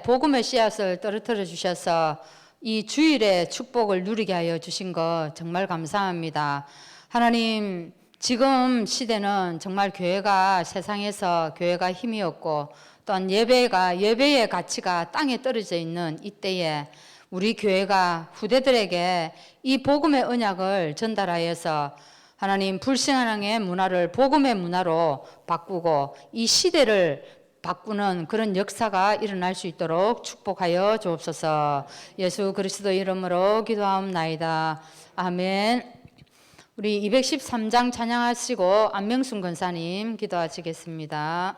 복음의 씨앗을 떨어뜨려 주셔서 이 주일의 축복을 누리게 하여 주신 것 정말 감사합니다. 하나님, 지금 시대는 정말 교회가 세상에서 교회가 힘이 없고 또한 예배의 가치가 땅에 떨어져 있는 이때에 우리 교회가 후대들에게 이 복음의 언약을 전달하여서 하나님 불신앙의 문화를 복음의 문화로 바꾸고 이 시대를 바꾸는 그런 역사가 일어날 수 있도록 축복하여 주옵소서. 예수 그리스도 이름으로 기도하옵나이다. 아멘. 우리 213장 찬양하시고 안명순 권사님 기도하시겠습니다.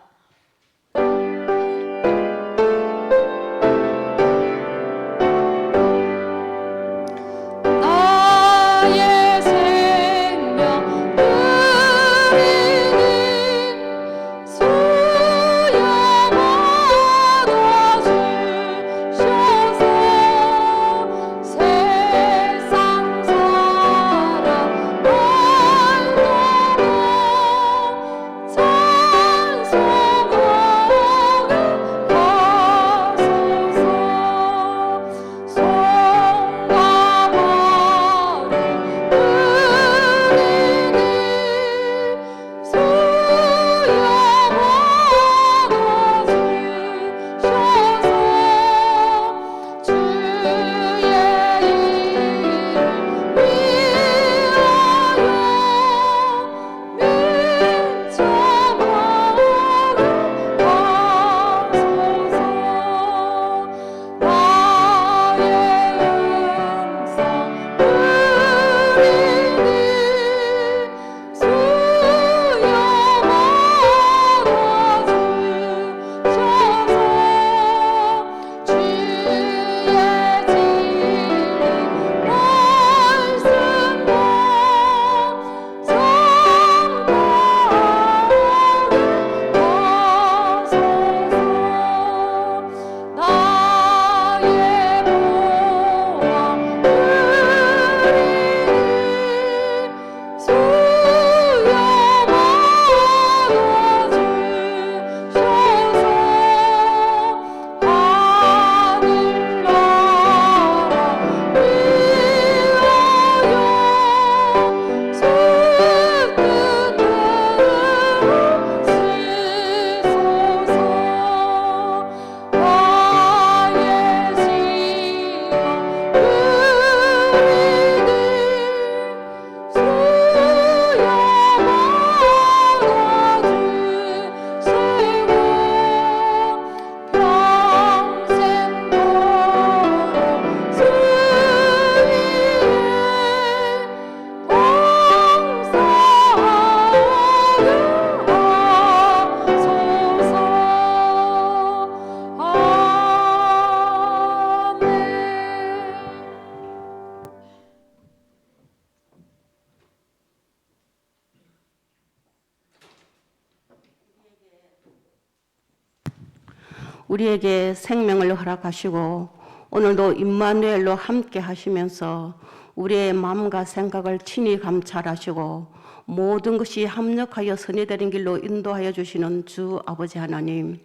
우리에게 생명을 허락하시고 오늘도 임마누엘로 함께 하시면서 우리의 마음과 생각을 친히 감찰하시고 모든 것이 합력하여 선이 되는 길로 인도하여 주시는 주 아버지 하나님,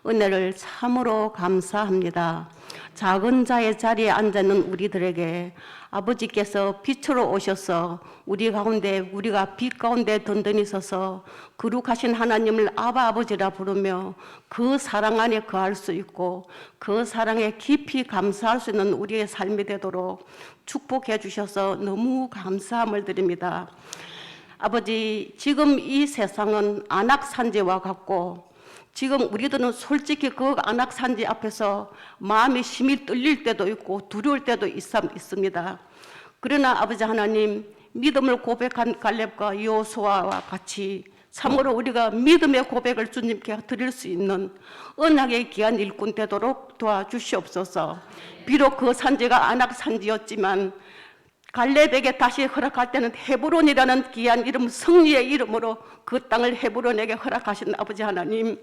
은혜를 참으로 감사합니다. 작은 자의 자리에 앉아있는 우리들에게 아버지께서 빛으로 오셔서 우리 가운데, 우리가 빛 가운데 든든히 서서 거룩하신 하나님을 아바 아버지라 부르며 그 사랑 안에 거할 수 있고 그 사랑에 깊이 감사할 수 있는 우리의 삶이 되도록 축복해 주셔서 너무 감사함을 드립니다. 아버지, 지금 이 세상은 안악산지와 같고 지금 우리들은 솔직히 그 안악산지 앞에서 마음이 심히 떨릴 때도 있고 두려울 때도 있습니다. 그러나 아버지 하나님, 믿음을 고백한 갈렙과 여호수아와 같이 참으로 우리가 믿음의 고백을 주님께 드릴 수 있는 언약의 귀한 일꾼 되도록 도와주시옵소서. 비록 그 산지가 안악산지였지만 갈렙에게 다시 허락할 때는 헤브론이라는 귀한 이름, 승리의 이름으로 그 땅을 헤브론에게 허락하신 아버지 하나님,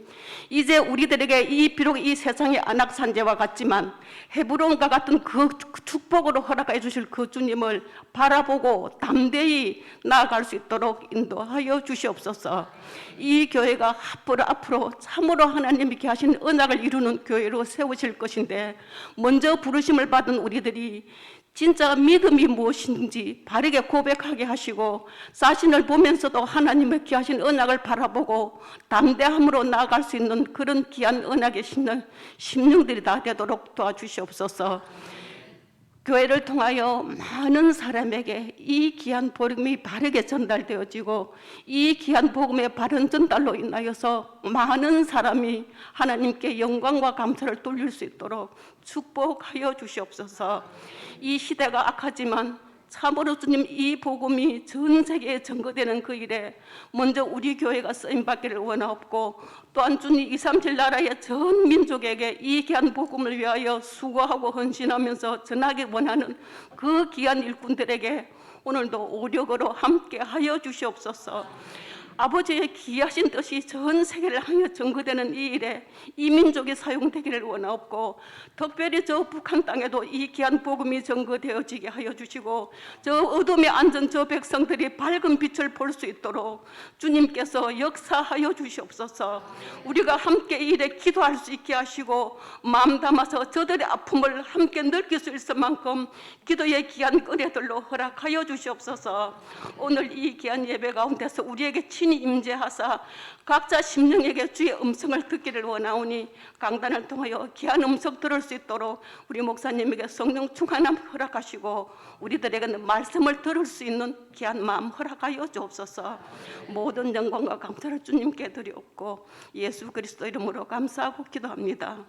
이제 우리들에게 비록 이 세상의 안악산재와 같지만 헤브론과 같은 그 축복으로 허락해 주실 그 주님을 바라보고 담대히 나아갈 수 있도록 인도하여 주시옵소서. 이 교회가 앞으로 참으로 하나님께 하신 언약을 이루는 교회로 세우실 것인데, 먼저 부르심을 받은 우리들이 진짜 믿음이 무엇인지 바르게 고백하게 하시고, 자신을 보면서도 하나님의 귀하신 언약을 바라보고 담대함으로 나아갈 수 있는 그런 귀한 언약에 신는 심령들이 다 되도록 도와주시옵소서. 교회를 통하여 많은 사람에게 이 귀한 복음이 바르게 전달되어지고, 이 귀한 복음의 바른 전달로 인하여서 많은 사람이 하나님께 영광과 감사를 돌릴 수 있도록 축복하여 주시옵소서. 이 시대가 악하지만 참으로 주님, 이 복음이 전 세계에 전거되는 그 일에 먼저 우리 교회가 쓰임받기를 원하옵고, 또한 주님 237 나라의 전 민족에게 이 귀한 복음을 위하여 수고하고 헌신하면서 전하기 원하는 그 귀한 일꾼들에게 오늘도 오력으로 함께 하여 주시옵소서. 아버지의 귀하신 뜻이 전 세계를 향해 전거되는 이 일에 이 민족이 사용되기를 원하옵고, 특별히 저 북한 땅에도 이 귀한 복음이 전거되어지게 하여 주시고, 저 어둠에 앉은 저 백성들이 밝은 빛을 볼 수 있도록 주님께서 역사하여 주시옵소서. 우리가 함께 이 일에 기도할 수 있게 하시고, 마음 담아서 저들의 아픔을 함께 느낄 수 있을 만큼 기도의 귀한 은혜들로 허락하여 주시옵소서. 오늘 이 귀한 예배 가운데서 우리에게 친히 임재하사 각자 심령에게 주의 음성을 듣기를 원하오니, 강단을 통하여 귀한 음성 들을 수 있도록 우리 목사님에게 성령 충만함 허락하시고, 우리들에게는 말씀을 들을 수 있는 귀한 마음 허락하여 주옵소서. 모든 영광과 감사를 주님께 드리옵고 예수 그리스도 이름으로 감사하고 기도합니다.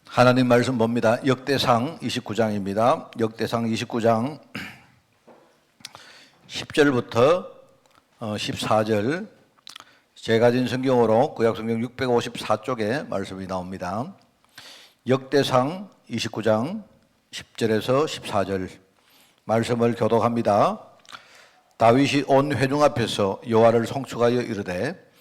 하나님 말씀 봅니다. 역대상 29장입니다. 역대상 29장 10절부터 14절, 제가 가진 성경으로 구약성경 654쪽에 말씀이 나옵니다. 역대상 29장 10절에서 14절 말씀을 교독합니다. 다윗이 온 회중 앞에서 여호와를 송축하여 이르되,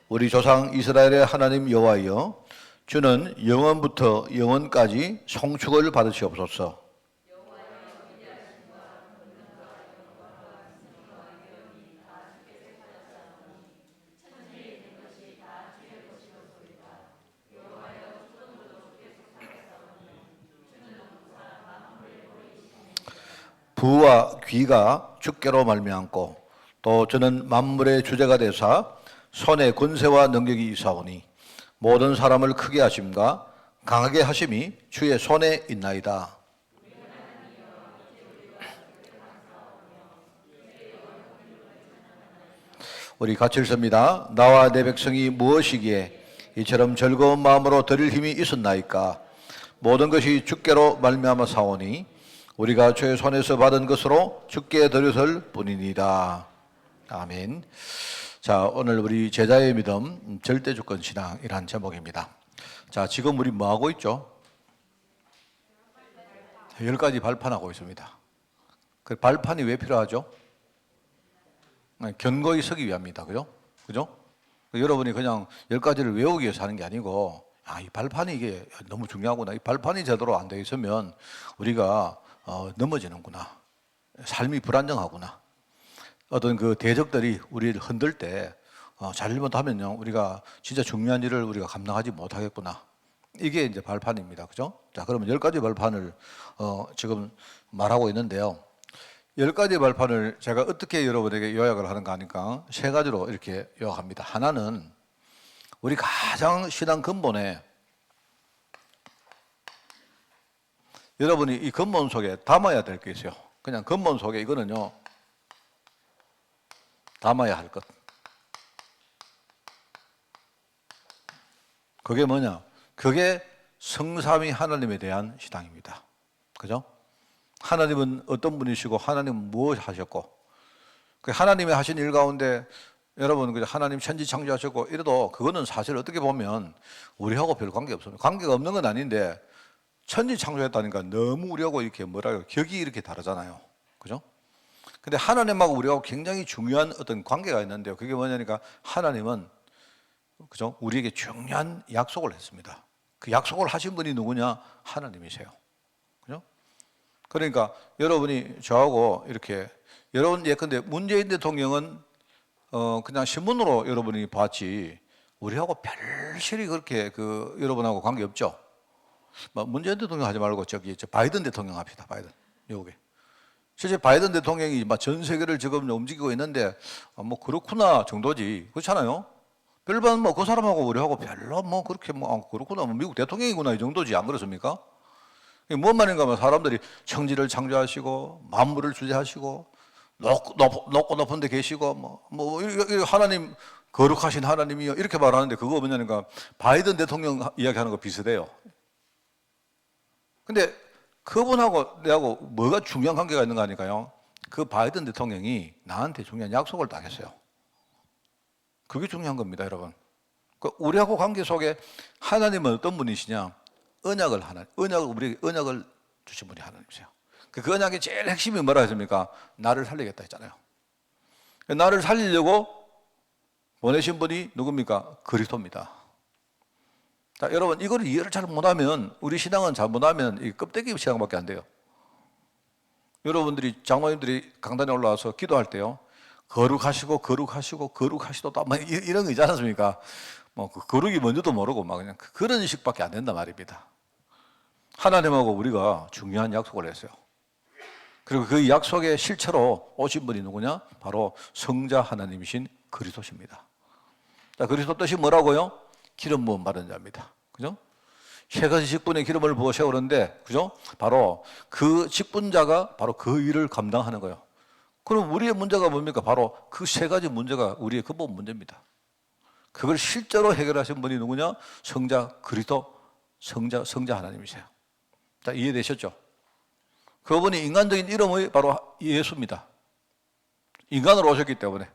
우리 조상 이스라엘의 하나님 여호와여, 주는 영원부터 영원까지 송축을 받으시옵소서. 부와 귀가 주께로 말미암고, 또 저는 만물의 주제가 되사 손에 권세와 능력이 있사오니, 모든 사람을 크게 하심과 강하게 하심이 주의 손에 있나이다. 우리 같이 읽습니다. 나와 내 백성이 무엇이기에 이처럼 즐거운 마음으로 드릴 힘이 있었나이까? 모든 것이 주께로 말미암아 사오니 우리가 주의 손에서 받은 것으로 주께 드렸을 뿐이니이다. 아멘. 자, 오늘 우리 제자의 믿음 절대주권 신앙이란 제목입니다. 자, 지금 우리 뭐 하고 있죠? 10가지 발판하고 있습니다. 그 발판이 왜 필요하죠? 견고히 서기 위함입니다. 그죠? 여러분이 그냥 10가지를 외우기 위해서 하는 게 아니고, 이 발판이 이게 너무 중요하구나. 이 발판이 제대로 안 되어 있으면 우리가 넘어지는구나. 삶이 불안정하구나. 어떤 그 대적들이 우리를 흔들 때 잘못하면요, 우리가 진짜 중요한 일을 우리가 감당하지 못하겠구나. 이게 이제 발판입니다. 그죠? 자, 그러면 10가지 발판을 지금 말하고 있는데요. 10가지 발판을 제가 어떻게 여러분에게 요약을 하는가 하니까 3가지로 이렇게 요약합니다. 하나는 우리 가장 신앙 근본에 여러분이 이 근본 속에 담아야 될 게 있어요. 그냥 근본 속에 이거는요, 담아야 할 것. 그게 뭐냐? 그게 성삼위 하나님에 대한 신앙입니다. 그죠? 하나님은 어떤 분이시고 하나님은 무엇 하셨고, 그 하나님이 하신 일 가운데 여러분 그 하나님 천지 창조하셨고 이래도 그거는 사실 어떻게 보면 우리하고 별 관계 없습니다. 관계가 없는 건 아닌데 천지 창조했다니까 너무 우리하고 이렇게 뭐라고 격이 이렇게 다르잖아요. 그죠? 근데 하나님하고 우리하고 굉장히 중요한 어떤 관계가 있는데요. 그게 뭐냐니까 하나님은 그죠? 우리에게 중요한 약속을 했습니다. 그 약속을 하신 분이 누구냐? 하나님이세요. 그죠? 그러니까 여러분이 저하고 이렇게 여러분 예컨대 문재인 대통령은 그냥 신문으로 여러분이 봤지 우리하고 별실이 그렇게 그 여러분하고 관계 없죠. 뭐 문재인 대통령 하지 말고 저기 바이든 대통령 합시다. 바이든 미국에 실제 바이든 대통령이 막 전 세계를 지금 움직이고 있는데 뭐 그렇구나 정도지 그렇잖아요. 별반 뭐 그 사람하고 우리하고 별로 뭐 그렇게 뭐 그렇구나 뭐 미국 대통령이구나 이 정도지 안 그렇습니까? 이게 뭔 말인가 하면 사람들이 천지를 창조하시고 만물을 주재하시고 높은 데 계시고 뭐 하나님 거룩하신 하나님이요 이렇게 말하는데 그거 뭐냐니까 바이든 대통령 이야기하는 거 비슷해요. 근데 그분하고 내하고 뭐가 중요한 관계가 있는가 하니까요. 그 바이든 대통령이 나한테 중요한 약속을 딱 했어요. 그게 중요한 겁니다, 여러분. 그 우리하고 관계 속에 하나님은 어떤 분이시냐? 우리에게 언약을 주신 분이 하나님이세요. 그 언약의 제일 핵심이 뭐라 했습니까? 나를 살리겠다 했잖아요. 나를 살리려고 보내신 분이 누굽니까? 그리스도입니다. 자, 여러분 이걸 이해를 잘 못하면 우리 신앙은 잘 못하면 이 껍데기 신앙밖에 안 돼요. 여러분들이 장로님들이 강단에 올라와서 기도할 때요. 거룩하시고 거룩하시도다 이런 거 있지 않습니까? 뭐 그 거룩이 뭔지도 모르고 막 그냥 그런 식밖에 안 된단 말입니다. 하나님하고 우리가 중요한 약속을 했어요. 그리고 그 약속의 실체로 오신 분이 누구냐? 바로 성자 하나님이신 그리스도십니다. 자, 그리스도 뜻이 뭐라고요? 기름 부음 받은 자입니다. 그죠? 세 가지 직분의 기름을 부어 세우는데, 그죠? 바로 그 직분자가 바로 그 일을 감당하는 거예요. 그럼 우리의 문제가 뭡니까? 바로 그 세 가지 문제가 우리의 근본 문제입니다. 그걸 실제로 해결하신 분이 누구냐? 성자 그리스도, 성자 하나님이세요. 자, 이해되셨죠? 그분이 인간적인 이름이 바로 예수입니다. 인간으로 오셨기 때문에.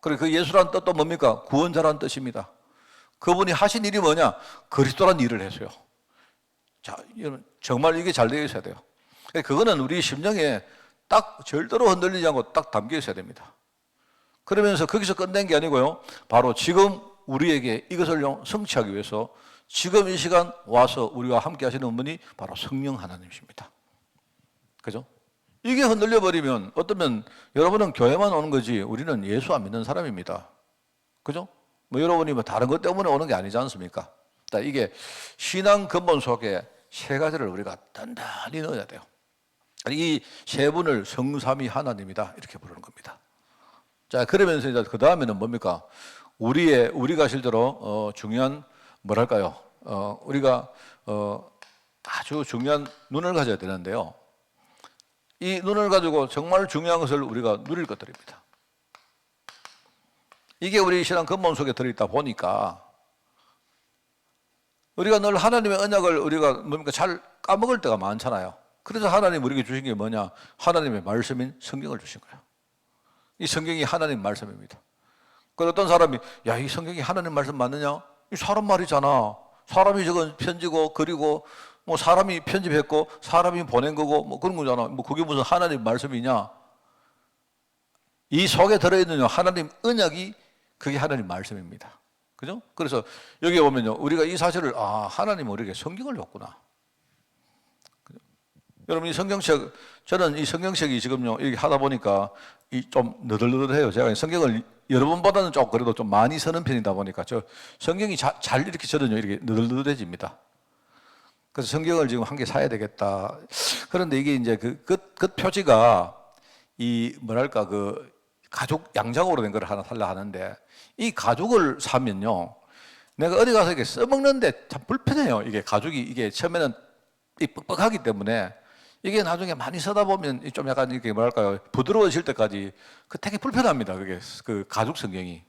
그리고 그 예수라는 뜻도 뭡니까? 구원자라는 뜻입니다. 그분이 하신 일이 뭐냐? 그리스도란 일을 했어요. 자, 정말 이게 잘 되어 있어야 돼요. 그거는 우리 심령에 딱 절대로 흔들리지 않고 딱 담겨 있어야 됩니다. 그러면서 거기서 끝낸 게 아니고요. 바로 지금 우리에게 이것을 성취하기 위해서 지금 이 시간 와서 우리와 함께 하시는 분이 바로 성령 하나님이십니다. 그죠? 이게 흔들려 버리면 어쩌면 여러분은 교회만 오는 거지 우리는 예수 안 믿는 사람입니다. 그죠? 뭐 여러분이 뭐 다른 것 때문에 오는 게 아니지 않습니까? 이게 신앙 근본 속에 세 가지를 우리가 단단히 넣어야 돼요. 이 세 분을 성삼위 하나님이다 이렇게 부르는 겁니다. 자, 그러면서 이제 그 다음에는 뭡니까? 우리가 실제로 중요한 뭐랄까요? 우리가 아주 중요한 눈을 가져야 되는데요. 이 눈을 가지고 정말 중요한 것을 우리가 누릴 것들입니다. 이게 우리 신앙 근본 속에 들어있다 보니까 우리가 늘 하나님의 언약을 우리가 뭡니까? 잘 까먹을 때가 많잖아요. 그래서 하나님 우리에게 주신 게 뭐냐? 하나님의 말씀인 성경을 주신 거예요. 이 성경이 하나님 말씀입니다. 그 어떤 사람이 야, 이 성경이 하나님 말씀 맞느냐? 이 사람 말이잖아. 사람이 적은 편지고 그리고 뭐 사람이 편집했고 사람이 보낸 거고 뭐 그런 거잖아. 뭐 그게 무슨 하나님 말씀이냐? 이 속에 들어있는 하나님 언약이 그게 하나님 말씀입니다. 그죠? 그래서 여기 보면요. 우리가 이 사실을 하나님 우리에게 성경을 줬구나. 그죠? 여러분 이 성경책 저는 이 성경책이 지금요 이렇게 하다 보니까 이 좀 너덜너덜해요. 제가 성경을 여러분보다는 좀 그래도 좀 많이 쓰는 편이다 보니까 저 성경이 잘 이렇게 저는요 이렇게 너덜너덜해집니다. 그래서 성경을 지금 한 개 사야 되겠다. 그런데 이게 이제 그 표지가 이 뭐랄까 그 가죽 양장으로 된 걸 하나 살려 하는데 이 가죽을 사면요 내가 어디 가서 이렇게 써먹는데 참 불편해요. 이게 가죽이 이게 처음에는 이 뻑뻑하기 때문에 이게 나중에 많이 쓰다 보면 좀 약간 이렇게 뭐랄까요, 부드러워질 때까지 그 되게 불편합니다. 그게 그 가죽 성경이.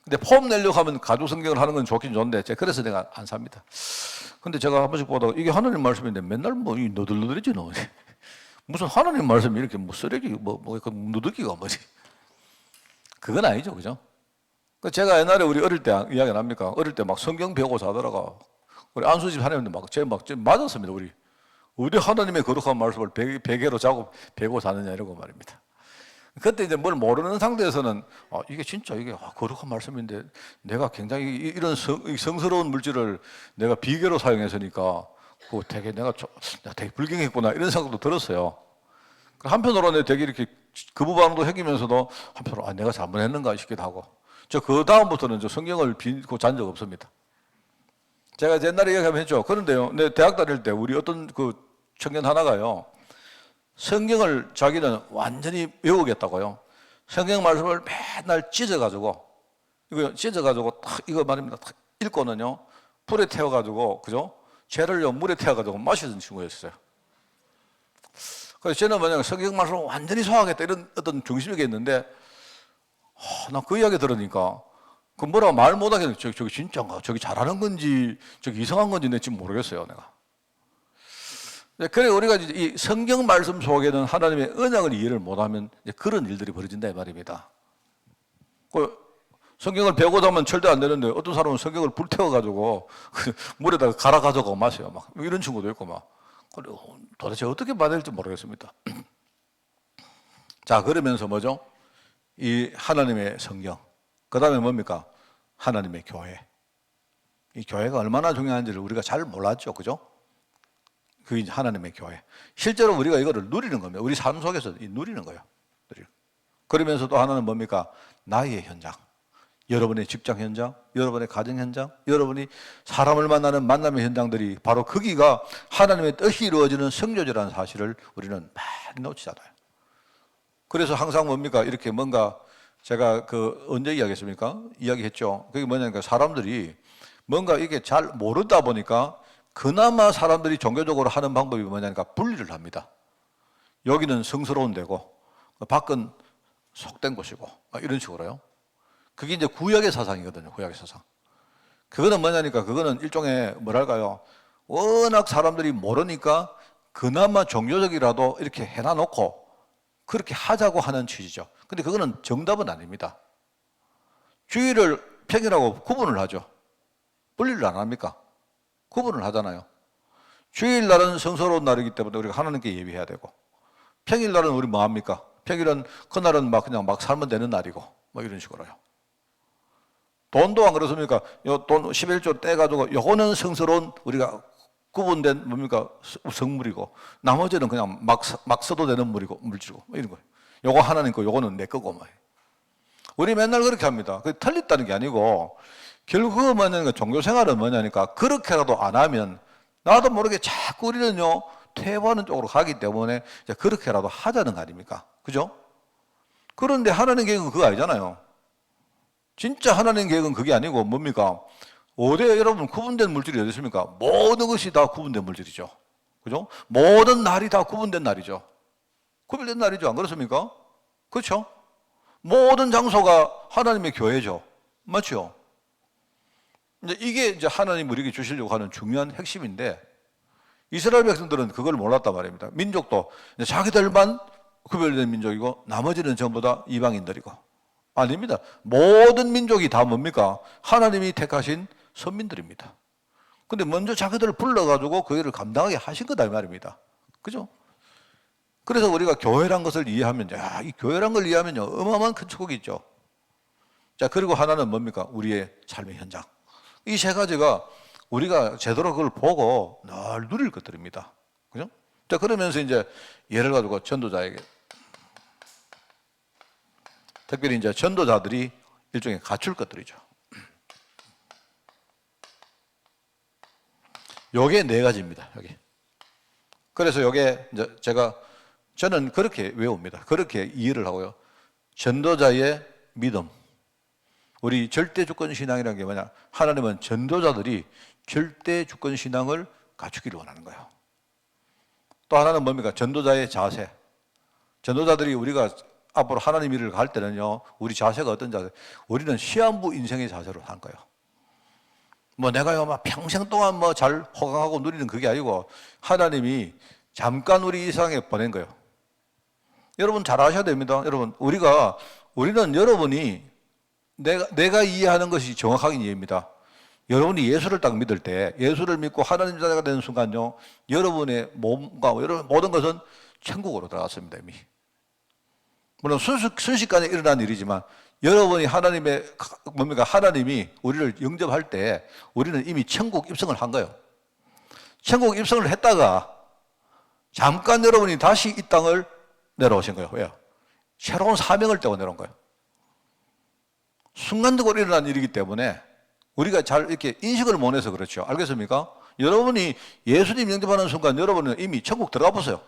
근데 폼 내려고 하면 가죽 성경을 하는 건 좋긴 좋은데 그래서 내가 안 삽니다. 근데 제가 한 번씩 보다가 이게 하나님 말씀인데 맨날 뭐 이 너덜너덜해지 너. 무슨 하나님 말씀이 이렇게 뭐 쓰레기 그 누더기가 뭐지? 그건 아니죠, 그죠? 제가 옛날에 우리 어릴 때 이야기 납니까? 어릴 때 막 성경 배우고 자다가 우리 안수집 하나님도 막 맞았습니다. 우리 하나님의 거룩한 말씀을 베개로 자고 베고 자느냐 이러고 말입니다. 그때 이제 뭘 모르는 상태에서는 이게 진짜 이게 거룩한 말씀인데 내가 굉장히 이런 성스러운 물질을 내가 비계로 사용했으니까 그 되게 내가 되게 불경했구나 이런 생각도 들었어요. 한편으로는 되게 이렇게 거부반응도 생기면서도 한편으로 내가 잘못했는가 싶기도 하고. 그 다음부터는 성경을 빈고 잔 적 없습니다. 제가 옛날에 얘기하면 했죠. 그런데요, 내 대학 다닐 때 우리 어떤 그 청년 하나가요, 성경을 자기는 완전히 외우겠다고요. 성경 말씀을 맨날 찢어가지고, 이거 말입니다. 딱 읽고는요, 불에 태워가지고, 그죠? 죄를요, 물에 태워가지고 마시던 친구였어요. 그래서 저는 만약 성경 말씀을 완전히 소화하겠다 이런 어떤 중심이 있는데, 나 그 이야기 들으니까, 그 뭐라고 말 못하겠네. 저기 진짜인가? 저기 잘하는 건지, 저기 이상한 건지 내가 지금 모르겠어요, 내가. 그래, 우리가 이 성경 말씀 속에는 하나님의 언약을 이해를 못하면 그런 일들이 벌어진다, 이 말입니다. 성경을 배우고 자면 절대 안 되는데 어떤 사람은 성경을 불태워가지고 물에다가 갈아 가져가고 마셔요. 막 이런 친구도 있고 막. 도대체 어떻게 받아야 될지 모르겠습니다. 자, 그러면서 뭐죠? 이 하나님의 성경. 그 다음에 뭡니까? 하나님의 교회. 이 교회가 얼마나 중요한지를 우리가 잘 몰랐죠. 그죠? 그게 하나님의 교회. 실제로 우리가 이거를 누리는 겁니다. 우리 삶 속에서 누리는 거예요. 그러면서 또 하나는 뭡니까? 나의 현장. 여러분의 직장 현장, 여러분의 가정 현장, 여러분이 사람을 만나는 만남의 현장들이 바로 거기가 하나님의 뜻이 이루어지는 성교제라는 사실을 우리는 많이 놓치잖아요. 그래서 항상 뭡니까? 이렇게 뭔가 제가 언제 이야기했습니까? 이야기했죠. 그게 뭐냐니까 사람들이 뭔가 이게 잘 모르다 보니까 그나마 사람들이 종교적으로 하는 방법이 뭐냐니까 분리를 합니다. 여기는 성스러운 데고 밖은 속된 곳이고 이런 식으로요. 그게 이제 구약의 사상이거든요. 구약의 사상. 그거는 뭐냐니까 그거는 일종의 뭐랄까요. 워낙 사람들이 모르니까 그나마 종교적이라도 이렇게 해놔놓고 그렇게 하자고 하는 취지죠. 근데 그거는 정답은 아닙니다. 주일을 평일하고 구분을 하죠. 분리를 안 합니까? 구분을 하잖아요. 주일날은 성스러운 날이기 때문에 우리가 하나님께 예비해야 되고 평일날은 우리 뭐 합니까? 평일은 그날은 그냥 막 살면 되는 날이고 뭐 이런 식으로요. 돈도 안 그렇습니까? 요 돈 11조 떼가지고 요거는 성스러운 우리가 구분된 뭡니까? 성물이고 나머지는 그냥 막 써도 되는 물질이고 뭐 이런 거예요. 요거 하나님 거 요거는 내 거고 뭐. 우리 맨날 그렇게 합니다. 그게 틀렸다는 게 아니고 결국 뭐냐니까 종교 생활은 뭐냐니까 그렇게라도 안 하면 나도 모르게 자꾸 우리는요 퇴보하는 쪽으로 가기 때문에 이제 그렇게라도 하자는 거 아닙니까? 그죠? 그런데 하나님 계획은 그거 아니잖아요. 진짜 하나님 계획은 그게 아니고 뭡니까? 어디에 여러분 구분된 물질이 어디 있습니까? 모든 것이 다 구분된 물질이죠. 그죠? 모든 날이 다 구분된 날이죠. 구별된 날이죠. 안 그렇습니까? 그렇죠? 모든 장소가 하나님의 교회죠. 맞죠? 이게 이제 하나님 우리에게 주시려고 하는 중요한 핵심인데 이스라엘 백성들은 그걸 몰랐단 말입니다. 민족도 자기들만 구별된 민족이고 나머지는 전부 다 이방인들이고 아닙니다. 모든 민족이 다 뭡니까? 하나님이 택하신 선민들입니다. 근데 먼저 자기들을 불러가지고 그 일을 감당하게 하신 거다 이 말입니다. 그죠? 그래서 우리가 교회란 것을 이해하면 이 교회란 걸 이해하면요 어마어마한 큰 축복이 있죠. 자, 그리고 하나는 뭡니까? 우리의 삶의 현장. 이 세 가지가 우리가 제대로 그걸 보고 늘 누릴 것들입니다. 그죠? 자, 그러면서 이제 예를 가지고 전도자에게 특별히 이제 전도자들이 일종의 갖출 것들이죠. 요게 네 가지입니다. 여기. 그래서 요게 이제 저는 그렇게 외웁니다. 그렇게 이해를 하고요. 전도자의 믿음. 우리 절대 주권 신앙이라는 게 뭐냐? 하나님은 전도자들이 절대 주권 신앙을 갖추기를 원하는 거예요. 또 하나는 뭡니까? 전도자의 자세. 전도자들이 우리가 앞으로 하나님 일을 갈 때는요, 우리 자세가 어떤 자세? 우리는 시한부 인생의 자세로 한 거예요. 뭐 내가요, 막 평생 동안 뭐 잘 호강하고 누리는 그게 아니고 하나님이 잠깐 우리 이 세상에 보낸 거예요. 여러분 잘 아셔야 됩니다. 여러분, 우리는 여러분이 내가 이해하는 것이 정확하게 이해입니다. 여러분이 예수를 딱 믿을 때, 예수를 믿고 하나님 자녀가 되는 순간요, 여러분의 몸과 여러분 모든 것은 천국으로 들어갔습니다, 이미. 물론 순식간에 일어난 일이지만, 여러분이 하나님이 우리를 영접할 때, 우리는 이미 천국 입성을 한 거예요. 천국 입성을 했다가, 잠깐 여러분이 다시 이 땅을 내려오신 거예요. 왜요? 새로운 사명을 떼고 내려온 거예요. 순간적으로 일어난 일이기 때문에, 우리가 잘 이렇게 인식을 못해서 그렇죠. 알겠습니까? 여러분이 예수님 영접하는 순간 여러분은 이미 천국 들어가 보세요.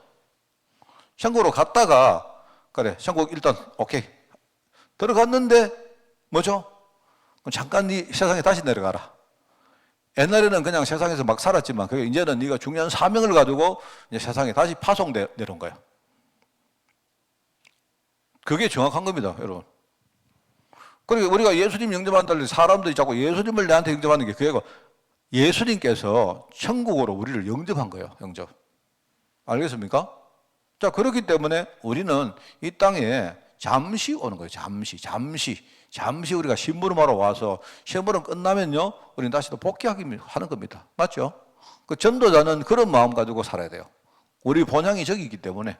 천국으로 갔다가, 그래, 천국 일단, 오케이. 들어갔는데, 뭐죠? 그럼 잠깐 네 세상에 다시 내려가라. 옛날에는 그냥 세상에서 막 살았지만, 그게 이제는 네가 중요한 사명을 가지고 이제 세상에 다시 내려온 거예요. 그게 정확한 겁니다, 여러분. 그러니까 우리가 예수님 영접한다 할 때 사람들이 자꾸 예수님을 내한테 영접하는 게 그게 예수님께서 천국으로 우리를 영접한 거예요, 영접. 알겠습니까? 자, 그렇기 때문에 우리는 이 땅에 잠시 오는 거예요, 잠시 우리가 심부름하러 와서 심부름 끝나면요, 우리는 다시 또 복귀하는 겁니다. 맞죠? 그 전도자는 그런 마음 가지고 살아야 돼요. 우리 본향이 저기 있기 때문에.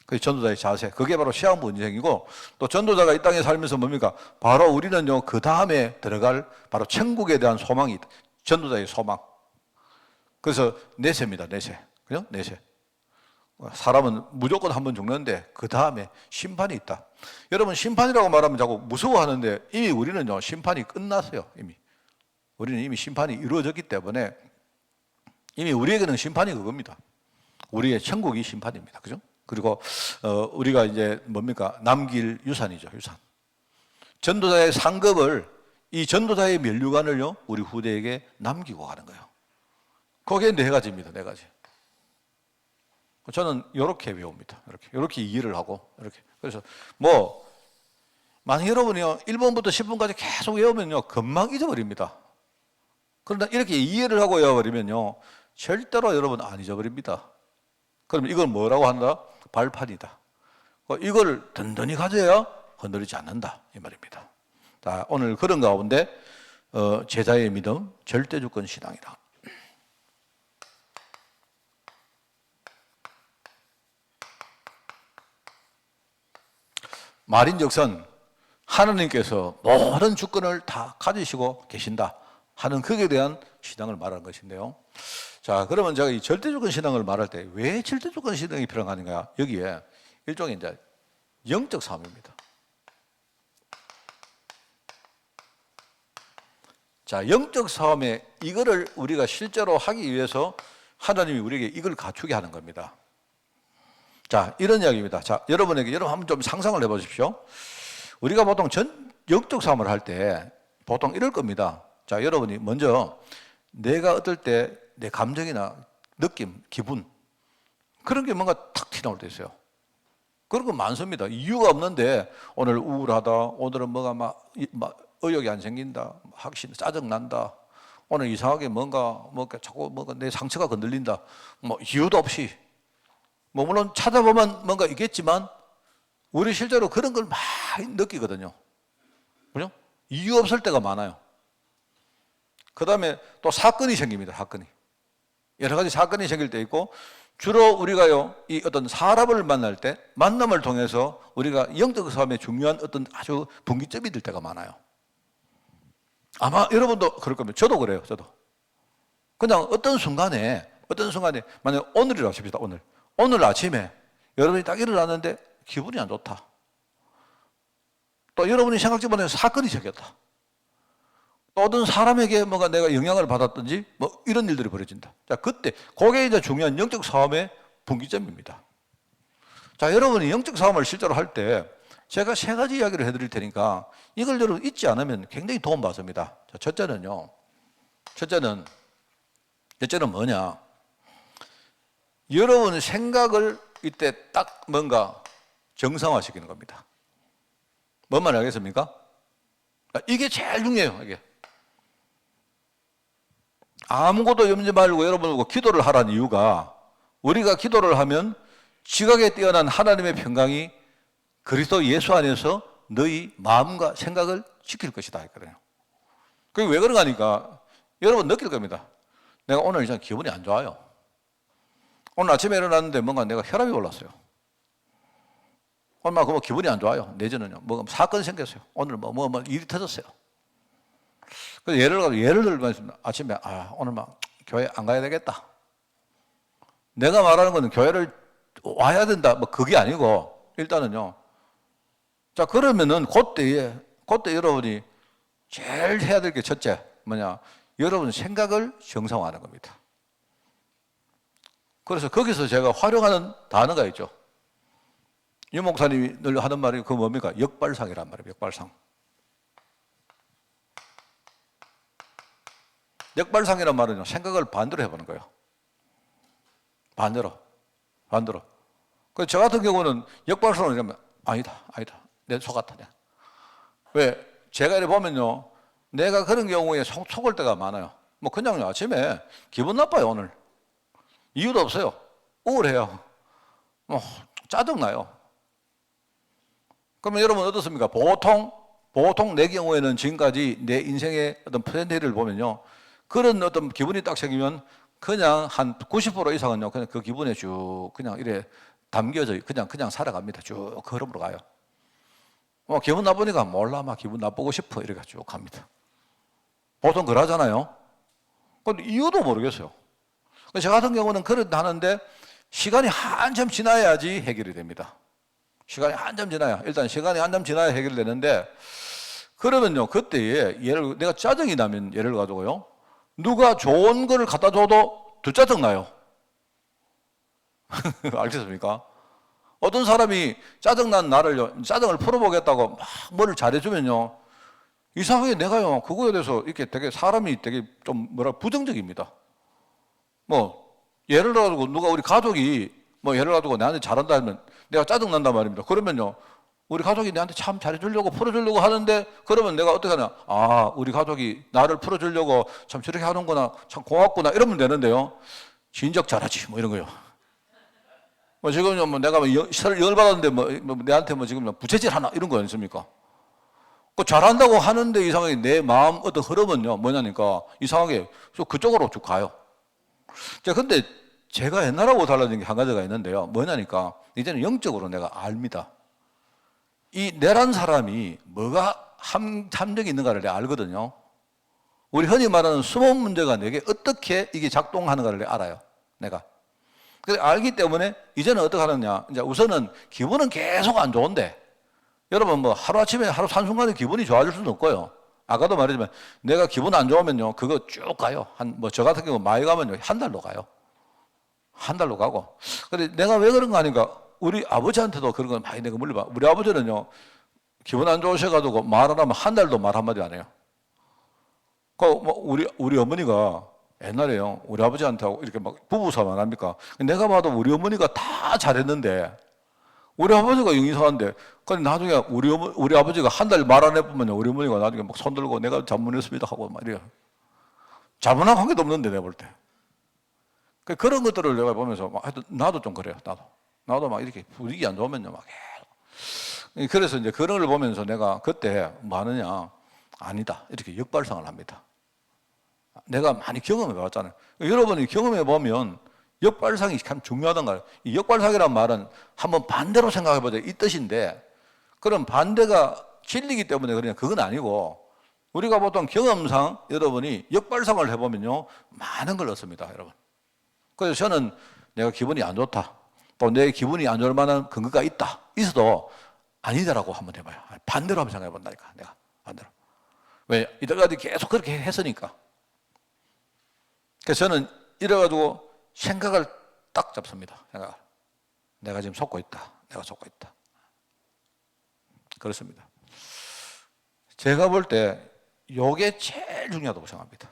그 전도자의 자세, 그게 바로 시한부 인생이고, 또 전도자가 이 땅에 살면서 뭡니까? 바로 우리는요, 그 다음에 들어갈 바로 천국에 대한 소망이 있다. 전도자의 소망. 그래서 내세입니다, 내세. 그죠? 내세. 사람은 무조건 한 번 죽는데 그 다음에 심판이 있다. 여러분, 심판이라고 말하면 자꾸 무서워하는데 이미 우리는요, 심판이 끝났어요. 우리는 이미 심판이 이루어졌기 때문에 이미 우리에게는 심판이 그겁니다. 우리의 천국이 심판입니다. 그죠? 그리고 우리가 이제 뭡니까? 남길 유산이죠, 유산. 전도자의 상급을, 이 전도자의 면류관을요, 우리 후대에게 남기고 가는 거예요. 그게 네 가지입니다, 네 가지. 저는 이렇게 배웁니다. 이렇게 이해를 하고, 이렇게. 그래서 만약 여러분이요, 1번부터 10번까지 계속 외우면요, 금방 잊어버립니다. 그러나 이렇게 이해를 하고 외워버리면요, 절대로 여러분 안 잊어버립니다. 그럼 이걸 뭐라고 한다? 발판이다. 이걸 든든히 가져야 흔들리지 않는다, 이 말입니다. 자, 오늘 그런 가운데 제자의 믿음, 절대주권 신앙이다. 말인즉슨 하나님께서 모든 주권을 다 가지시고 계신다 하는 것에 대한 신앙을 말하는 것인데요. 자, 그러면 제가 이 절대주권 신앙을 말할 때 왜 절대주권 신앙이 필요한가? 여기에 일종의 이제 영적 싸움입니다. 자, 영적 싸움에 이거를 우리가 실제로 하기 위해서 하나님이 우리에게 이걸 갖추게 하는 겁니다. 자, 이런 이야기입니다. 자, 여러분 한번 좀 상상을 해보십시오. 우리가 보통 영적 싸움을 할 때 보통 이럴 겁니다. 자, 여러분이 먼저 내가 어떨 때 내 감정이나 느낌, 기분, 그런 게 뭔가 탁 튀어나올 때 있어요. 그런 거 많습니다. 이유가 없는데 오늘 우울하다, 오늘은 뭐가 막 의욕이 안 생긴다, 확신, 짜증난다, 오늘 이상하게 뭔가 자꾸 내 상처가 건들린다, 이유도 없이. 물론 찾아보면 뭔가 있겠지만 우리 실제로 그런 걸 많이 느끼거든요. 그죠? 이유 없을 때가 많아요. 그 다음에 또 사건이 생깁니다. 사건이. 여러 가지 사건이 생길 때 있고, 주로 우리가요, 이 어떤 사람을 만날 때, 만남을 통해서 우리가 영적 싸움에 중요한 어떤 아주 분기점이 될 때가 많아요. 아마 여러분도 그럴 겁니다. 저도 그래요, 저도. 그냥 어떤 순간에, 만약 오늘이라고 칩시다, 오늘 아침에 여러분이 딱 일어났는데 기분이 안 좋다. 또 여러분이 생각지 못한 사건이 생겼다. 또 어떤 사람에게 뭔가 내가 영향을 받았든지 이런 일들이 벌어진다. 자, 그때 그게 이제 중요한 영적 싸움의 분기점입니다. 자, 여러분이 영적 싸움을 실제로 할 때 제가 세 가지 이야기를 해드릴 테니까 이걸 여러분 잊지 않으면 굉장히 도움받습니다. 자, 첫째는 뭐냐? 여러분 생각을 이때 딱 뭔가 정상화시키는 겁니다. 뭔 말인지 알겠습니까? 이게 제일 중요해요. 이게 아무것도 염지 말고 여러분 보고 기도를 하라는 이유가, 우리가 기도를 하면 지각에 뛰어난 하나님의 평강이 그리스도 예수 안에서 너희 마음과 생각을 지킬 것이다 했거든요. 그게 왜 그런가 하니까 여러분 느낄 겁니다. 내가 오늘 이제 기분이 안 좋아요. 오늘 아침에 일어났는데 뭔가 내가 혈압이 올랐어요. 오늘 막 기분이 안 좋아요. 내지는요, 뭐 사건이 생겼어요. 오늘 뭐 일이 터졌어요. 그래서 예를 들면 아침에 오늘 막 교회 안 가야 되겠다. 내가 말하는 거는 교회를 와야 된다, 뭐 그게 아니고, 일단은요. 자, 그러면은 그때 여러분이 제일 해야 될 게 첫째 뭐냐? 여러분 생각을 정상화하는 겁니다. 그래서 거기서 제가 활용하는 단어가 있죠. 유 목사님이 늘 하는 말이 그 뭡니까? 역발상이란 말이에요. 역발상. 역발상이란 말은요, 생각을 반대로 해보는 거예요. 반대로. 그래서 저 같은 경우는 역발상을 하면 아니다. 내 속았다. 왜? 제가 이렇게 보면요, 내가 그런 경우에 속을 때가 많아요. 뭐 그냥요, 아침에 기분 나빠요, 오늘. 이유도 없어요. 우울해요. 뭐 짜증나요. 그러면 여러분 어떻습니까? 보통 내 경우에는 지금까지 내 인생의 어떤 퍼센테이지를 보면요, 그런 어떤 기분이 딱 생기면 그냥 한 90% 이상은요, 그냥 그 기분에 쭉 그냥 이래 담겨져 그냥 살아갑니다. 쭉 그 흐름으로 가요. 기분 나쁘니까 몰라, 막 기분 나쁘고 싶어 이렇게 쭉 갑니다. 보통 그러잖아요. 근데 이유도 모르겠어요. 저 같은 경우는 그렇다는데 시간이 한참 지나야지 해결이 됩니다. 시간이 한참 지나야, 일단 시간이 한참 지나야 해결이 되는데, 그러면요, 그때에 내가 짜증이 나면 예를 가지고요, 누가 좋은 거를 갖다 줘도 더 짜증나요. 알겠습니까? 어떤 사람이 짜증난 나를요, 짜증을 풀어보겠다고 막 뭐를 잘해주면요, 이상하게 내가요, 그거에 대해서 이렇게 되게 사람이 되게 좀 부정적입니다. 예를 들어가지고 누가 우리 가족이 예를 가지고 나한테 잘한다 하면 내가 짜증난단 말입니다. 그러면요, 우리 가족이 나한테 참 잘해주려고 풀어주려고 하는데, 그러면 내가 어떻게 하냐, 우리 가족이 나를 풀어주려고 참 저렇게 하는구나, 참 고맙구나 이러면 되는데요, 진작 잘하지 이런 거요. 지금 내가 열받았는데 내한테 지금 부채질 하나 이런 거 아니십니까? 잘한다고 하는데 이상하게 내 마음 어떤 흐름은요, 뭐냐니까 이상하게 그쪽으로 쭉 가요. 자, 근데 제가 옛날하고 달라진 게 한 가지가 있는데요, 뭐냐니까 이제는 영적으로 내가 압니다. 이 내란 사람이 뭐가 함정이 있는가를 내가 알거든요. 우리 흔히 말하는 숨은 문제가 내게 어떻게 이게 작동하는가를 내가 알아요. 내가. 그래서 알기 때문에 이제는 어떻게 하느냐, 이제 우선은 기분은 계속 안 좋은데, 여러분 하루아침에 하루 한순간에 기분이 좋아질 수는 없고요. 아까도 말했지만 내가 기분 안 좋으면요, 그거 쭉 가요. 저 같은 경우 많이 가면요, 한 달로 가요. 한 달로 가고. 근데 내가 왜 그런가 하니까 우리 아버지한테도 그런 걸 많이 내가 물려봐. 우리 아버지는요, 기분 안 좋으셔가지고 말 안 하면 한 달도 말 한마디 안 해요. 우리 어머니가 옛날에요, 우리 아버지한테 이렇게 막 부부싸움 안 합니까? 내가 봐도 우리 어머니가 다 잘했는데, 우리 아버지가 이상한데, 근데 나중에 우리 아버지가 한 달 말 안 해보면 우리 어머니가 나중에 막 손들고 내가 잘못했습니다 하고 막 이래요. 잘못한 관계도 없는데, 내가 볼 때. 그런 것들을 내가 보면서 하여튼 나도 좀 그래요. 나도 막 이렇게 분위기 안 좋으면요, 막 계속. 그래서 이제 그런 걸 보면서 내가 그때 뭐 하느냐, 아니다, 이렇게 역발상을 합니다. 내가 많이 경험해 봤잖아요. 여러분이 경험해 보면 역발상이 참 중요하단 말이에요. 이 역발상이란 말은 한번 반대로 생각해 보자 이 뜻인데, 그런 반대가 진리이기 때문에 그냥 그건 아니고, 우리가 보통 경험상 여러분이 역발상을 해보면요, 많은 걸 얻습니다, 여러분. 그래서 저는 내가 기분이 안 좋다, 또 내 기분이 안 좋을 만한 근거가 있어도 아니다라고 한번 해봐요. 반대로 한번 생각해 본다니까, 내가 반대로. 왜? 이때까지 계속 그렇게 했으니까. 그래서 저는 이래가지고 생각을 딱 잡습니다. 생각을. 내가 지금 속고 있다. 그렇습니다. 제가 볼 때 이게 제일 중요하다고 생각합니다.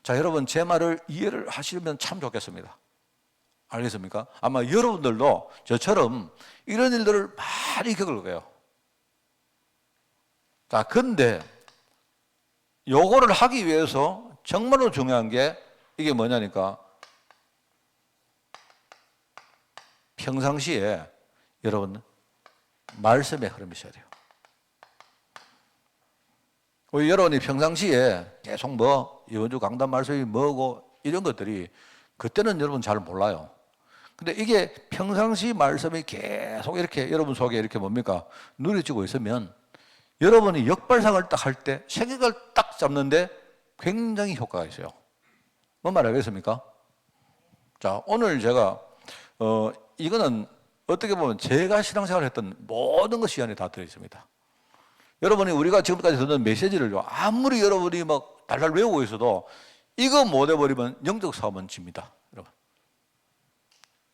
자, 여러분 제 말을 이해를 하시면 참 좋겠습니다. 알겠습니까? 아마 여러분들도 저처럼 이런 일들을 많이 겪을 거예요. 자, 근데 요거를 하기 위해서 정말로 중요한 게 이게 뭐냐니까 평상시에 여러분 말씀의 흐름이 있어야 돼요. 우리 여러분이 평상시에 계속 이번 주 강단 말씀이 뭐고 이런 것들이 그때는 여러분 잘 몰라요. 근데 이게 평상시 말씀이 계속 이렇게 여러분 속에 이렇게 뭡니까? 누려지고 있으면 여러분이 역발상을 딱 할 때 생각을 딱 잡는데 굉장히 효과가 있어요. 뭔 말 알겠습니까? 자, 오늘 제가 이거는 어떻게 보면 제가 신앙생활을 했던 모든 것이 안에 다 들어있습니다. 여러분이 우리가 지금까지 듣는 메시지를 아무리 여러분이 막 달달 외우고 있어도 이거 못 해버리면 영적 싸움은 집니다. 여러분.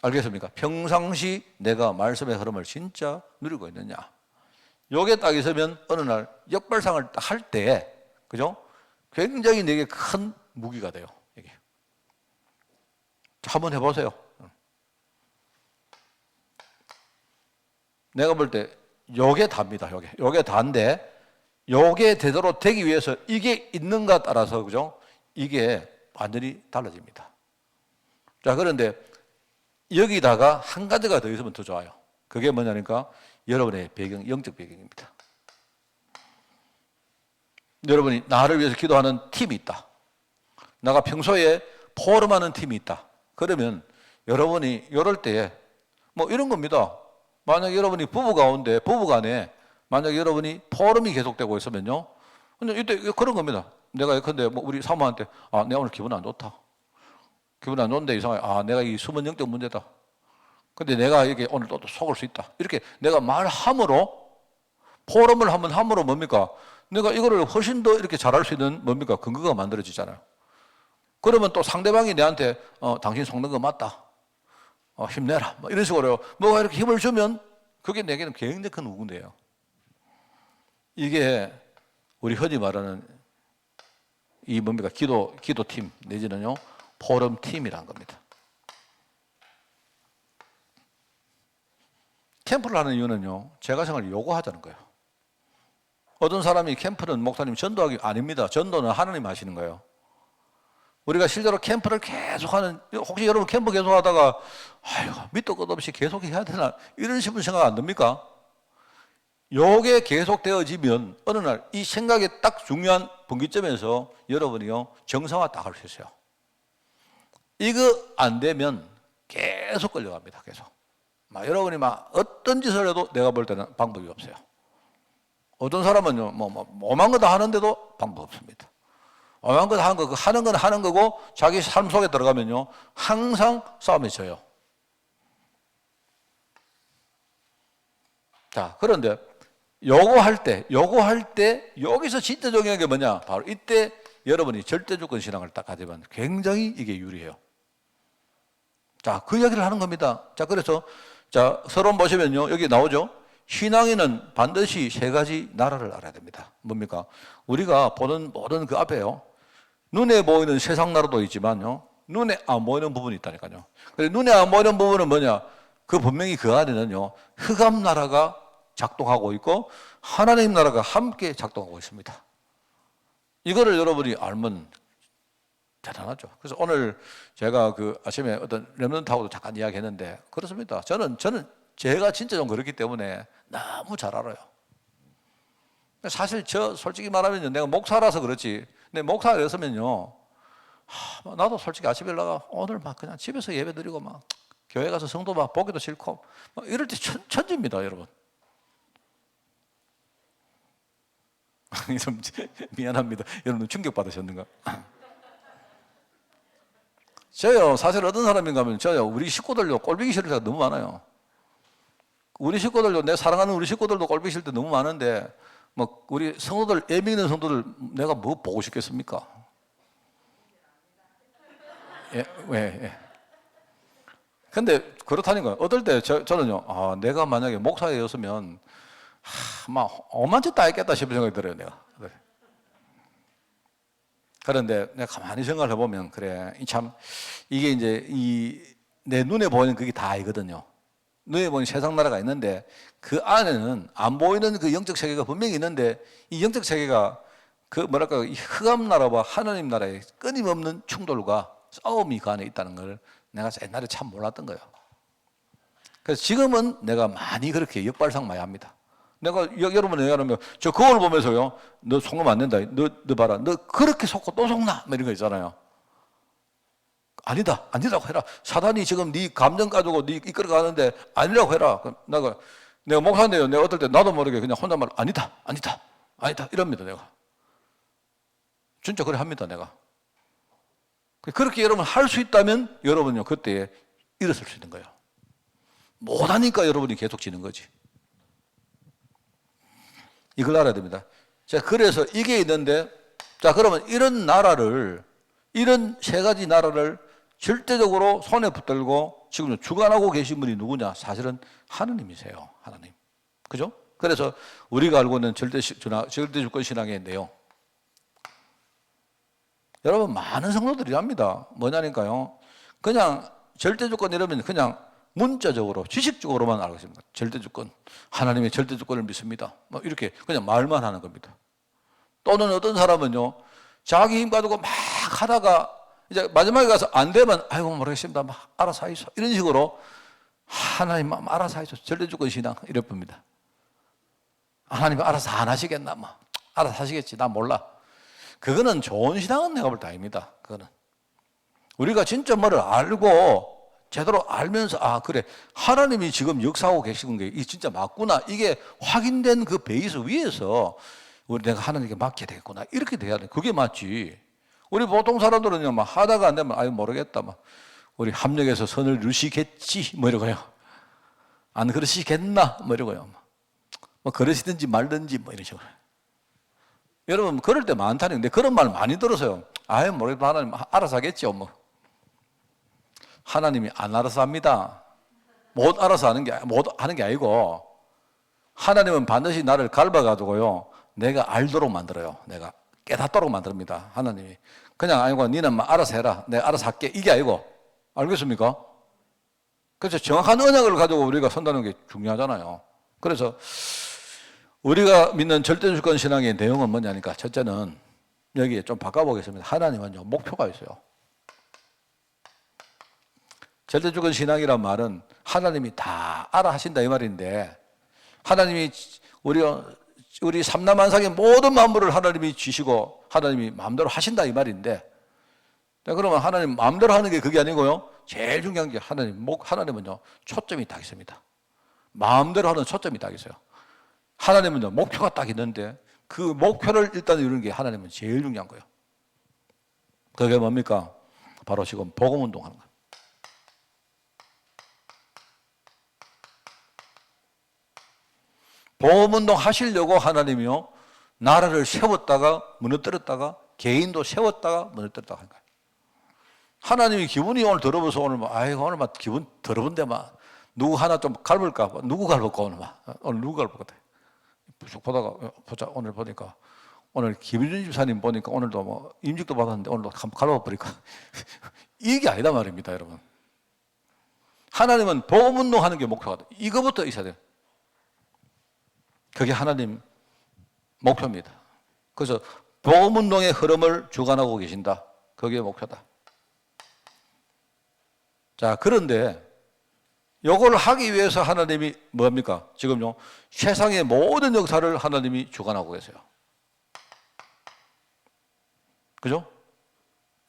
알겠습니까? 평상시 내가 말씀의 흐름을 진짜 누리고 있느냐. 요게 딱 있으면 어느 날 역발상을 딱 할 때, 그죠? 굉장히 내게 큰 무기가 돼요. 이게. 자, 한번 해보세요. 내가 볼 때 요게 답니다. 요게 다인데 요게 되도록 되기 위해서 이게 있는가 따라서 그죠? 이게 완전히 달라집니다. 자, 그런데 여기다가 한 가지가 더 있으면 더 좋아요. 그게 뭐냐니까 여러분의 배경, 영적 배경입니다. 여러분이 나를 위해서 기도하는 팀이 있다. 내가 평소에 포럼하는 팀이 있다. 그러면 여러분이 이럴 때에 뭐 이런 겁니다. 만약 여러분이 부부간에 만약 여러분이 포럼이 계속되고 있으면요. 근데 이때 그런 겁니다. 내가 예컨대 뭐 우리 사모한테 내가 오늘 기분 안 좋다. 기분 안 좋은데 이상하게 내가 이 숨은 영적 문제다. 근데 내가 이게 오늘 또 속을 수 있다. 이렇게 내가 말함으로 포럼을 한번 함으로 뭡니까? 내가 이거를 훨씬 더 이렇게 잘할 수 있는 뭡니까? 근거가 만들어지잖아요. 그러면 또 상대방이 내한테 당신 속는 거 맞다. 힘내라. 뭐 이런 식으로 뭐가 이렇게 힘을 주면 그게 내게는 굉장히 큰 우군대예요. 이게 우리 흔히 말하는 이 뭡니까? 기도팀 내지는요 포럼 팀이라는 겁니다. 캠프를 하는 이유는요 제가성을 요구하자는 거예요. 어떤 사람이 캠프는 목사님 전도하기 아닙니다. 전도는 하나님 하시는 거예요. 우리가 실제로 캠프를 계속하는, 혹시 여러분 캠프 계속하다가 밑도 끝 없이 계속 해야 되나 이런 싶은 생각 안 듭니까? 요게 계속되어지면 어느 날 이 생각이 딱 중요한 분기점에서 여러분이요 정상화 딱 할 수 있어요. 이거 안 되면 계속 끌려갑니다. 계속. 여러분이 어떤 짓을 해도 내가 볼 때는 방법이 없어요. 어떤 사람은요 오만 거 다 하는데도 방법 없습니다. 오만 거 다 하는 거 하는 건 하는 거고 자기 삶 속에 들어가면요 항상 싸움이 져요. 자, 그런데 요거 할 때 여기서 진짜 중요한 게 뭐냐? 바로 이때 여러분이 절대주권 신앙을 딱 가지면 굉장히 이게 유리해요. 자, 그 이야기를 하는 겁니다. 자, 그래서 자, 서론 보시면요 여기 나오죠. 신앙인은 반드시 세 가지 나라를 알아야 됩니다. 뭡니까? 우리가 보는 모든 그 앞에요. 눈에 보이는 세상 나라도 있지만요. 눈에 안 보이는 부분이 있다니까요. 그래서 눈에 안 보이는 부분은 뭐냐? 그 분명히 그 안에는요. 흑암 나라가 작동하고 있고 하나님 나라가 함께 작동하고 있습니다. 이거를 여러분이 알면 대단하죠. 그래서 오늘 제가 그 아침에 어떤 렘넌트하고도 잠깐 이야기했는데 그렇습니다. 저는 제가 진짜 좀 그렇기 때문에 너무 잘 알아요. 사실 저 솔직히 말하면 내가 목사라서 그렇지. 근데 목사였으면요. 나도 솔직히 아침에 나가 오늘 그냥 집에서 예배 드리고 교회 가서 성도 보기도 싫고 이럴 때 천지입니다, 여러분. 좀 미안합니다. 여러분 충격 받으셨는가? 저요 사실 어떤 사람인가 하면 저요 우리 식구들요 꼴보기 싫을 때가 너무 많아요. 우리 식구들도 내 사랑하는 우리 식구들도 꼴보기 싫을 때 너무 많은데 우리 성도들 애 믿는 성도들 내가 뭐 보고 싶겠습니까? 왜? 근데 그렇다니까요. 어떨 때 저는요 내가 만약에 목사였으면 오만 짓 다 했겠다 싶은 생각이 들어요. 내가. 그런데 내가 가만히 생각을 해보면 그래 참 이게 이제 내 눈에 보이는 그게 다 아니거든요. 눈에 보이는 세상 나라가 있는데 그 안에는 안 보이는 그 영적 세계가 분명히 있는데 이 영적 세계가 그 뭐랄까 이 흑암 나라와 하나님 나라의 끊임없는 충돌과 싸움이 그 안에 있다는 걸 내가 옛날에 참 몰랐던 거예요. 그래서 지금은 내가 많이 그렇게 역발상 많이 합니다. 내가 여러분 얘기하면 저 거울 보면서요, 너 속으면 안 된다. 너 봐라. 너 그렇게 속고 또 속나? 뭐 이런 거 있잖아요. 아니다, 아니라고 해라. 사단이 지금 네 감정 가지고 네 이끌어 가는데 아니라고 해라. 내가 목사인데요. 내가 어떨 때 나도 모르게 그냥 혼잣말 아니다, 아니다, 아니다 이럽니다. 내가 진짜 그래 합니다. 내가 그렇게 여러분 할 수 있다면 여러분요 그때 일어설 수 있는 거예요. 못하니까 여러분이 계속 지는 거지. 이걸 알아야 됩니다. 자, 그래서 이게 있는데, 자, 그러면 이런 나라를, 이런 세 가지 나라를 절대적으로 손에 붙들고 지금 주관하고 계신 분이 누구냐? 사실은 하느님이세요. 하나님. 그죠? 그래서 우리가 알고 있는 절대주권 신앙의 내용. 여러분, 많은 성도들이 합니다. 뭐냐니까요. 그냥 절대주권 이러면 그냥 문자적으로, 지식적으로만 알고 있습니다. 절대주권. 하나님의 절대주권을 믿습니다. 뭐 이렇게 그냥 말만 하는 겁니다. 또는 어떤 사람은요, 자기 힘 가지고 막 하다가 이제 마지막에 가서 안 되면, 아이고, 모르겠습니다. 막 알아서 하이소. 이런 식으로 하나님 알아서 하이소. 절대주권 신앙. 이럴 겁니다. 하나님 알아서 안 하시겠나? 뭐. 알아서 하시겠지. 나 몰라. 그거는 좋은 신앙은 내가 볼 때 아닙니다. 그거는. 우리가 진짜 뭐를 알고 제대로 알면서 아 그래 하나님이 지금 역사하고 계시는 게 이 진짜 맞구나 이게 확인된 그 베이스 위에서 우리 내가 하나님께 맡게 되겠구나 이렇게 돼야 돼. 그게 맞지. 우리 보통 사람들은요 막 하다가 안 되면 아유 모르겠다 막 우리 합력해서 선을 이루시겠지 뭐 이러고요. 안 그러시겠나 뭐 이러고요. 뭐 그러시든지 말든지 뭐 이런 식으로. 여러분 그럴 때 많다니. 근데 그런 말 많이 들어서요. 아유 모르겠다 하나님 알아서 하겠죠 뭐. 하나님이 안 알아서 합니다. 못 알아서 하는 게 아니고 하나님은 반드시 나를 갈아가지고요 내가 알도록 만들어요. 내가 깨닫도록 만듭니다. 하나님이 그냥 아니고 니는 알아서 해라. 내가 알아서 할게 이게 아니고 알겠습니까? 그래서 정확한 언약을 가지고 우리가 선다는 게 중요하잖아요. 그래서 우리가 믿는 절대주권 신앙의 내용은 뭐냐니까 첫째는 여기에 좀 바꿔보겠습니다. 하나님은요 목표가 있어요. 절대주권 신앙이란 말은 하나님이 다 알아 하신다 이 말인데 하나님이 우리 삼라만상의 모든 만물을 하나님이 주시고 하나님이 마음대로 하신다 이 말인데 자 그러면 하나님 마음대로 하는 게 그게 아니고요 제일 중요한 게 하나님은요 초점이 딱 있습니다. 마음대로 하는 초점이 딱 있어요. 하나님은요 목표가 딱 있는데 그 목표를 일단 이루는 게 하나님은 제일 중요한 거예요. 그게 뭡니까? 바로 지금 복음운동하는 거예요. 복음운동 하시려고 하나님이요 나라를 세웠다가 무너뜨렸다가 개인도 세웠다가 무너뜨렸다가 한 거예요. 하나님이 기분이 오늘 더러워서 오늘 아이고 오늘 막 기분 더러운데 막 누구 하나 좀 갈을까 누구 갈을까 오늘 누구 갈을 것 같아. 쭉 보다가 보자 오늘 보니까 오늘 김윤준 집사님 보니까 오늘도 뭐 임직도 받았는데 오늘도 갈아버리니까 이게 아니다 말입니다, 여러분. 하나님은 복음운동 하는 게 목표가 돼. 이거부터 있어야 돼요. 그게 하나님 목표입니다. 그래서 복음운동의 흐름을 주관하고 계신다. 그게 목표다. 자, 그런데 이걸 하기 위해서 하나님이 뭡니까? 지금요 세상의 모든 역사를 하나님이 주관하고 계세요. 그죠?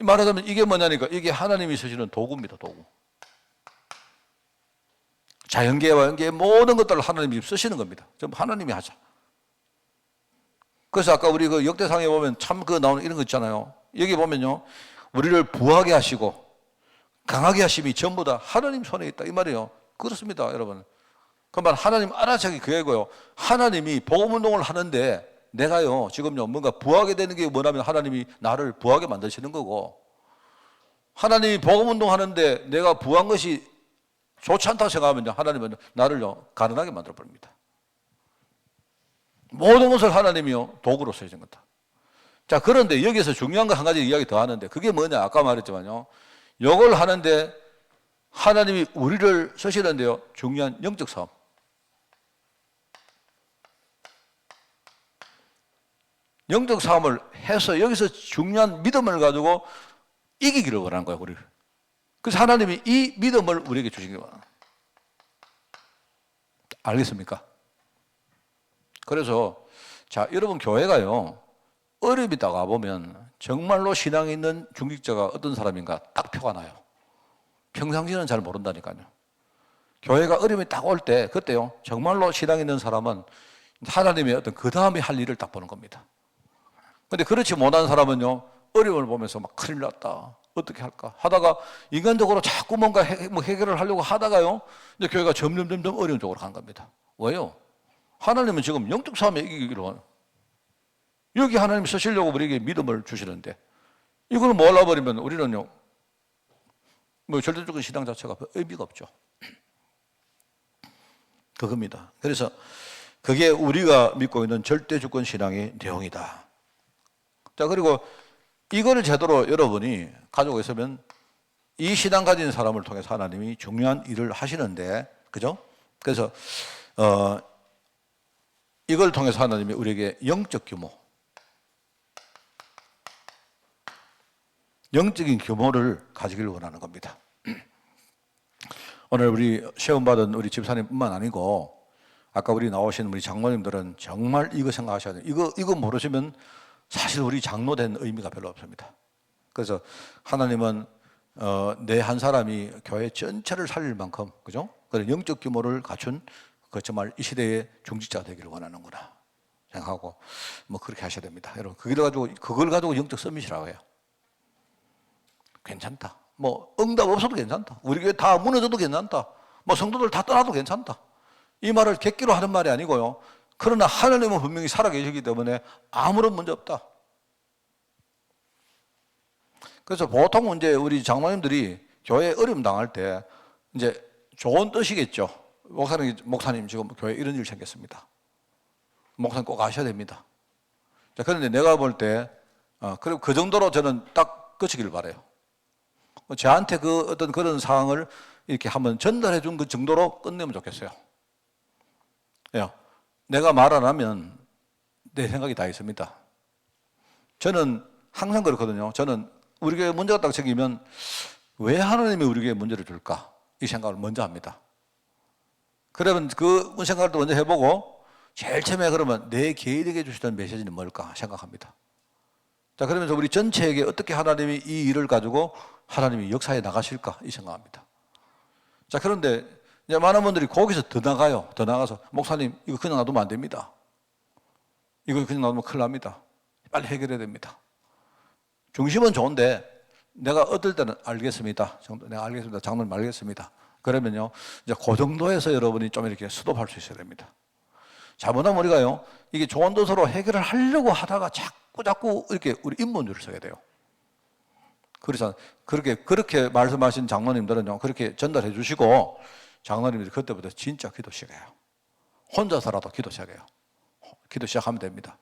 말하자면 이게 뭐냐니까 이게 하나님이 쓰시는 도구입니다. 도구. 자연계와 연계의 모든 것들을 하나님이 쓰시는 겁니다. 전부 하나님이 하자. 그래서 아까 우리 그 역대상에 보면 참 그 나오는 이런 거 있잖아요. 여기 보면요. 우리를 부하게 하시고 강하게 하심이 전부 다 하나님 손에 있다. 이 말이에요. 그렇습니다, 여러분. 그러면 하나님 알아차기 그거고요. 하나님이 복음운동을 하는데 내가요, 지금요, 뭔가 부하게 되는 게 뭐냐면 하나님이 나를 부하게 만드시는 거고 하나님이 복음운동 하는데 내가 부한 것이 좋지 않다고 생각하면 하나님은 나를요 가난하게 만들어 버립니다. 모든 것을 하나님이요 도구로 쓰시는 거다. 자 그런데 여기서 중요한 거 한 가지 이야기 더 하는데 그게 뭐냐 아까 말했지만요. 이걸 하는데 하나님이 우리를 쓰시는데요. 중요한 영적 싸움. 영적 싸움을 해서 여기서 중요한 믿음을 가지고 이기기를 원하는 거예요, 우리를. 그래서 하나님이 이 믿음을 우리에게 주신 거예요. 알겠습니까? 그래서 자, 여러분 교회가요. 어려움이 딱 와보면 정말로 신앙이 있는 중직자가 어떤 사람인가 딱 표가 나요. 평상시는 잘 모른다니까요. 교회가 어려움이 딱 올 때 그때요. 정말로 신앙 있는 사람은 하나님의 어떤 그 다음에 할 일을 딱 보는 겁니다. 근데 그렇지 못한 사람은요. 어려움을 보면서 막 큰일 났다. 어떻게 할까? 하다가 인간적으로 자꾸 뭔가 해결을 하려고 하다가요. 이제 교회가 점점 어려운 쪽으로 간 겁니다. 왜요? 하나님은 지금 영적 싸움에 이기기로 하는. 여기 하나님이 쓰시려고 우리에게 믿음을 주시는데 이걸 몰라버리면 우리는요. 뭐 절대적인 신앙 자체가 의미가 없죠. 그겁니다. 그래서 그게 우리가 믿고 있는 절대주권 신앙의 내용이다. 자, 그리고 이거를 제대로 여러분이 가지고 있으면 이 신앙 가진 사람을 통해서 하나님이 중요한 일을 하시는데, 그죠? 그래서, 이걸 통해서 하나님이 우리에게 영적 규모, 영적인 규모를 가지기를 원하는 겁니다. 오늘 우리 시험받은 우리 집사님뿐만 아니고, 아까 우리 나오신 우리 장로님들은 정말 이거 생각하셔야 돼요. 이거 모르시면 사실 우리 장로된 의미가 별로 없습니다. 그래서 하나님은 내 한 사람이 교회 전체를 살릴 만큼, 그죠? 그래서 영적 규모를 갖춘 그 정말 이 시대의 중직자가 되기를 원하는구나 생각하고 뭐 그렇게 하셔야 됩니다. 여러분 그걸 가지고 영적 서밋이라고 해요. 괜찮다. 뭐 응답 없어도 괜찮다. 우리 교회 다 무너져도 괜찮다. 뭐 성도들 다 떠나도 괜찮다. 이 말을 객기로 하는 말이 아니고요. 그러나 하나님은 분명히 살아계시기 때문에 아무런 문제 없다. 그래서 보통 이제 우리 장로님들이 교회에 어려움 당할 때 이제 좋은 뜻이겠죠. 목사님 지금 교회에 이런 일 생겼습니다. 목사님 꼭 아셔야 됩니다. 자, 그런데 내가 볼 때, 그리고 그 정도로 저는 딱 끝이길 바라요. 저한테 그 어떤 그런 상황을 이렇게 한번 전달해 준 그 정도로 끝내면 좋겠어요. 예. 내가 말 안 하면 내 생각이 다 있습니다. 저는 항상 그렇거든요. 저는 우리 교회 문제가 딱 생기면 왜 하나님이 우리 교회에 문제를 줄까? 이 생각을 먼저 합니다. 그러면 그 생각을 또 먼저 해보고 제일 처음에 그러면 내 개인에게 주시던 메시지는 뭘까 생각합니다. 자, 그러면서 우리 전체에게 어떻게 하나님이 이 일을 가지고 하나님이 역사에 나가실까 이 생각합니다. 자, 그런데 이제 많은 분들이 거기서 더 나가요. 더 나가서 목사님 이거 그냥 놔두면 안 됩니다. 이거 그냥 놔두면 큰일 납니다. 빨리 해결해야 됩니다. 중심은 좋은데 내가 어떨 때는 알겠습니다. 내가 알겠습니다. 장로님 알겠습니다. 그러면요 이제 그 정도에서 여러분이 좀 이렇게 스톱할 수 있어야 됩니다. 잘못하면 우리가요 이게 좋은 뜻으로 해결을 하려고 하다가 자꾸 이렇게 우리 인본주의를 써야 돼요. 그래서 그렇게 말씀하신 장로님들은요 그렇게 전달해 주시고 장로님들이 그때부터 진짜 기도 시작해요. 혼자서라도 기도 시작해요. 기도 시작하면 됩니다.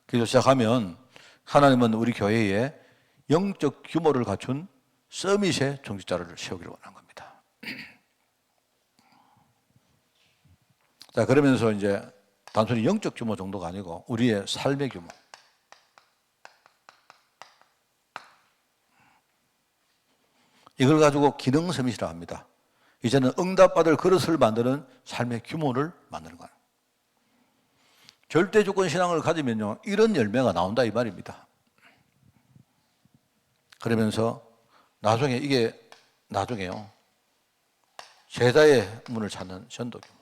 기도 시작하면 하나님은 우리 교회에 영적 규모를 갖춘 서밋의 중직자를 세우기를 원하는 겁니다. 자, 그러면서 이제 단순히 영적 규모 정도가 아니고 우리의 삶의 규모. 이걸 가지고 기능 서밋이라고 합니다. 이제는 응답받을 그릇을 만드는 삶의 규모를 만드는 거예요. 절대주권 신앙을 가지면요 이런 열매가 나온다 이 말입니다. 그러면서 나중에요 제자의 문을 찾는 전도 규모.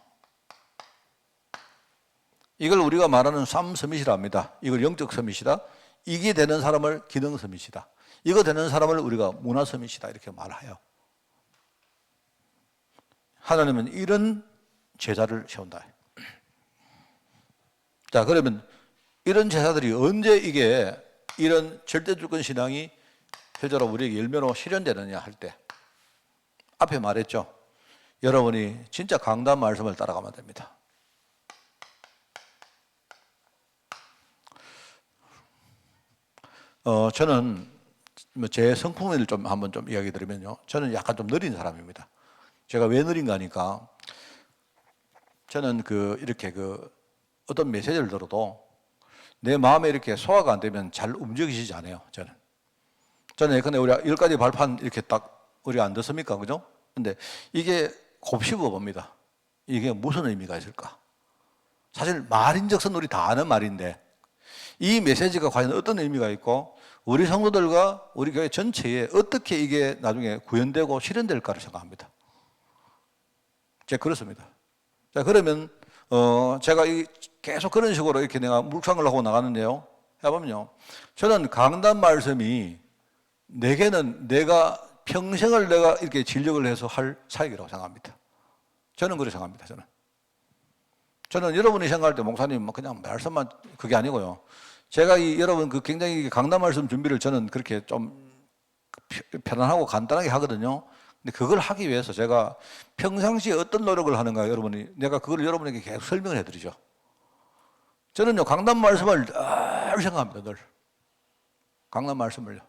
이걸 우리가 말하는 삼서밋이라 합니다. 이걸 영적 서밋이다. 이게 되는 사람을 기능 서밋이다. 이거 되는 사람을 우리가 문화 서밋이다 이렇게 말해요. 하나님은 이런 제자를 세운다. 자, 그러면 이런 제자들이 언제 이게 이런 절대주권 신앙이 실제로 우리에게 열매로 실현되느냐 할 때 앞에 말했죠. 여러분이 진짜 강단 말씀을 따라가면 됩니다. 저는 제 성품을 좀 한번 좀 이야기 드리면요. 저는 약간 좀 느린 사람입니다. 제가 왜 느린가 하니까 저는 이렇게 어떤 메시지를 들어도 내 마음에 이렇게 소화가 안 되면 잘 움직이시지 않아요. 저는 예컨대 우리가 10가지 발판 이렇게 딱 우리가 안 듣습니까? 그죠? 근데 이게 곱씹어 봅니다. 이게 무슨 의미가 있을까? 사실 말인즉슨 우리 다 아는 말인데 이 메시지가 과연 어떤 의미가 있고 우리 성도들과 우리 교회 전체에 어떻게 이게 나중에 구현되고 실현될까를 생각합니다. 제가 그렇습니다. 자, 그러면 제가 계속 그런 식으로 이렇게 내가 묵상을 하고 나가는데요. 해보면요. 저는 강단 말씀이 내게는 내가 평생을 내가 이렇게 진력을 해서 할 사역이라고 생각합니다. 저는 그렇게 생각합니다. 저는 여러분이 생각할 때 목사님 그냥 말씀만 그게 아니고요. 제가 여러분 굉장히 강단 말씀 준비를 저는 그렇게 좀 편안하고 간단하게 하거든요. 근데 그걸 하기 위해서 제가 평상시에 어떤 노력을 하는가 내가 그걸 여러분에게 계속 설명을 해드리죠. 저는요, 강단 말씀을 늘 생각합니다, 늘. 강단 말씀을요.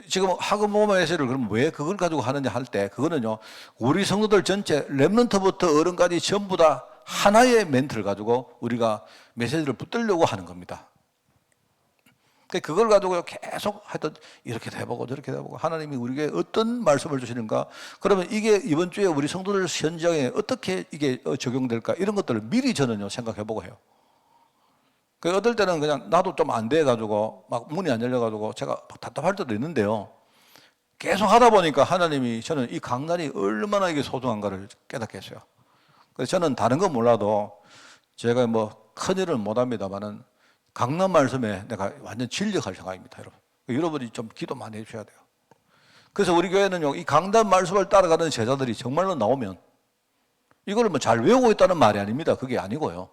지금 학업모험에서를 그럼 왜 그걸 가지고 하느냐 할 때, 그거는요, 우리 성도들 전체, 랩런트부터 어른까지 전부 다 하나의 멘트를 가지고 우리가 메시지를 붙들려고 하는 겁니다. 그걸 가지고 계속 하여튼 이렇게도 해보고 저렇게도 해보고 하나님이 우리에게 어떤 말씀을 주시는가, 그러면 이게 이번 주에 우리 성도들 현장에 어떻게 이게 적용될까, 이런 것들을 미리 저는요 생각해보고 해요. 어떨 때는 그냥 나도 좀 안 돼가지고 막 문이 안 열려가지고 제가 답답할 때도 있는데요. 계속 하다 보니까 하나님이 저는 이 강단이 얼마나 이게 소중한가를 깨닫게 했어요. 그래서 저는 다른 건 몰라도 제가 큰 일은 못 합니다만은 강단 말씀에 내가 완전 진력할 생각입니다, 여러분. 여러분이 좀 기도 많이 해주셔야 돼요. 그래서 우리 교회는요, 이 강단 말씀을 따라가는 제자들이 정말로 나오면 이걸 잘 외우고 있다는 말이 아닙니다. 그게 아니고요.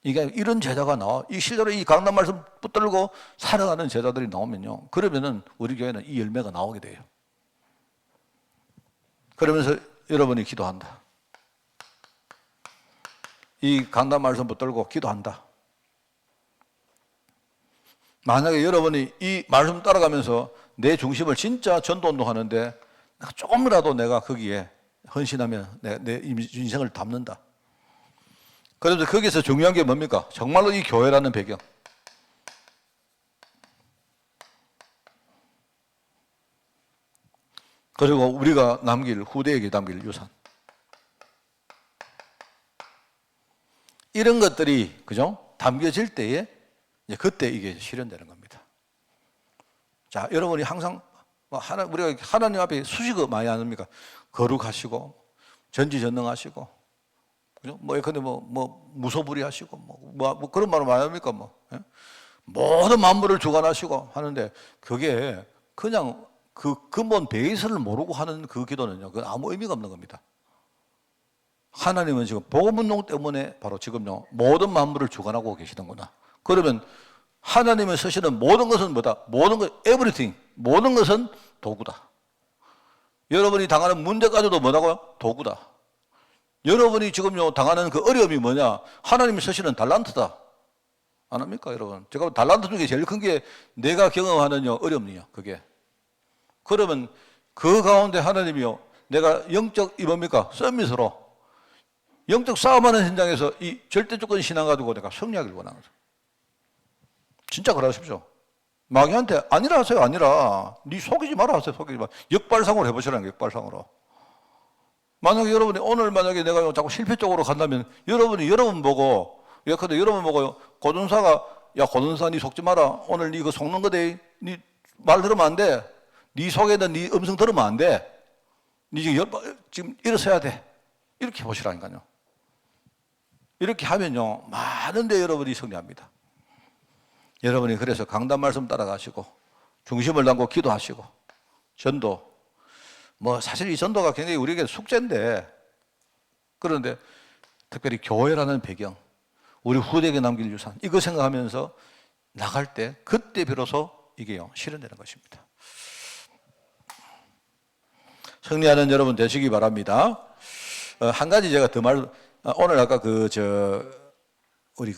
이게 이런 제자가 나와, 이 실제로 이 강단 말씀 붙들고 살아가는 제자들이 나오면요, 그러면은 우리 교회는 이 열매가 나오게 돼요. 그러면서 여러분이 기도한다. 이 강단 말씀 붙들고 기도한다. 만약에 여러분이 이 말씀 따라가면서 내 중심을 진짜 전도운동 하는데 조금이라도 내가 거기에 헌신하면 내 인생을 담는다. 그래서 거기서 중요한 게 뭡니까? 정말로 이 교회라는 배경. 그리고 우리가 후대에게 남길 유산. 이런 것들이, 그죠? 담겨질 때에, 그때 이게 실현되는 겁니다. 자, 여러분이 항상, 우리가 하나님 앞에 수식어 많이 하십니까? 거룩하시고, 전지전능하시고, 그죠? 근데 무소불위하시고, 그런 말을 많이 합니까? 예? 모든 만물을 주관하시고 하는데, 그게 그냥 그 근본 베이스를 모르고 하는 그 기도는요, 그건 아무 의미가 없는 겁니다. 하나님은 지금 복음운동 때문에 바로 지금요 모든 만물을 주관하고 계시는구나. 그러면 하나님을 쓰시는 모든 것은 뭐다? 모든 것, everything, 모든 것은 도구다. 여러분이 당하는 문제까지도 뭐다고요? 도구다. 여러분이 지금요 당하는 그 어려움이 뭐냐? 하나님이 쓰시는 달란트다. 안 합니까, 여러분? 제가 달란트 중에 제일 큰 게 내가 경험하는 어려움이요, 그게. 그러면 그 가운데 하나님이요, 내가 영적 뭡니까? 서밋으로 영적 싸움하는 현장에서 이 절대주권 신앙 가지고 내가 승리하기를 원하는 거죠. 진짜 그러십시오. 마귀한테 아니라 하세요. 아니라 네 속이지 마라 하세요. 속이지 마. 역발상으로 해보시라는 거예요. 역발상으로. 만약에 여러분이 오늘 만약에 내가 자꾸 실패 쪽으로 간다면 여러분 보고 예컨대 여러분 보고 고전사가 야 고전사 네 속지 마라. 오늘 네 이거 속는 거대. 네 말 들으면 안 돼. 네 속에 있는 네 음성 들으면 안 돼. 네 지금 일어서야 돼. 이렇게 보시라니까요. 이렇게 하면요 많은데 여러분이 승리합니다. 여러분이 그래서 강단 말씀 따라가시고 중심을 담고 기도하시고 전도 사실 이 전도가 굉장히 우리에게 숙제인데 그런데 특별히 교회라는 배경 우리 후대에게 남길 유산 이거 생각하면서 나갈 때 그때 비로소 이게요 실현되는 것입니다. 승리하는 여러분 되시기 바랍니다. 한 가지 제가 더 오늘 아까 우리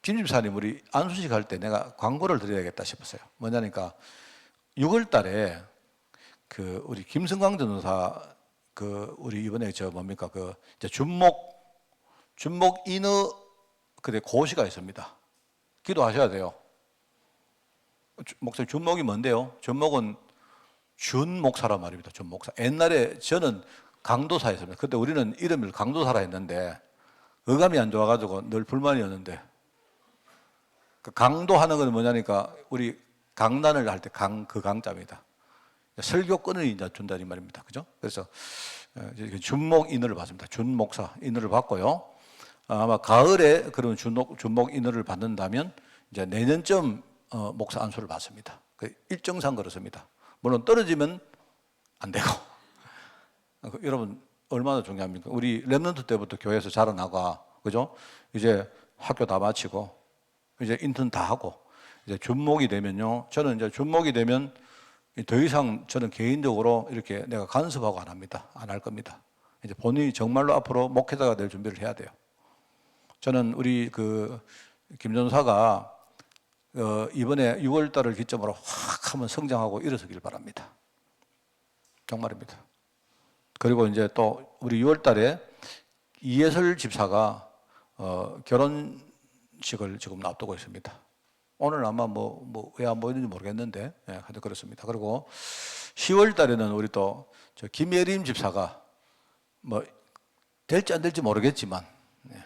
김 집사님 우리 안수식 할 때 내가 광고를 드려야겠다 싶었어요. 뭐냐니까 6월 달에 그 우리 김성광 전도사 그 우리 이번에 저 뭡니까 그 이제 준목 인어 그대 고시가 있습니다. 기도하셔야 돼요. 목사님 준목이 뭔데요? 준목은 준 목사란 말입니다. 준 목사. 옛날에 저는 강도사였습니다. 그때 우리는 이름을 강도사라 했는데 어감이 안 좋아가지고 늘 불만이었는데 그 강도하는 건 뭐냐니까 우리 강단을 할 때 그 강자입니다. 설교권을 이제 준다는 말입니다. 그죠? 그래서 준목 인을 받습니다. 준 목사 인을 받고요. 아마 가을에 그런 준목 인을 받는다면 이제 내년쯤 목사 안수를 받습니다. 그 일정상 그렇습니다. 물론 떨어지면 안 되고. 여러분 얼마나 중요합니까? 우리 랩런트 때부터 교회에서 자라나가 그죠? 이제 학교 다 마치고 이제 인턴 다 하고 이제 준목이 되면요. 저는 이제 준목이 되면 더 이상 저는 개인적으로 이렇게 내가 간섭하고 안 합니다. 안 할 겁니다. 이제 본인이 정말로 앞으로 목회자가 될 준비를 해야 돼요. 저는 우리 그 김전사가 이번에 6월 달을 기점으로 확 한번 성장하고 일어서길 바랍니다. 정말입니다. 그리고 이제 또 우리 6월 달에 이예설 집사가 결혼식을 지금 앞두고 있습니다. 오늘 아마 왜 안 보이는지 모르겠는데, 예, 하여튼 그렇습니다. 그리고 10월 달에는 우리 또 저 김예림 집사가 뭐 될지 안 될지 모르겠지만, 예,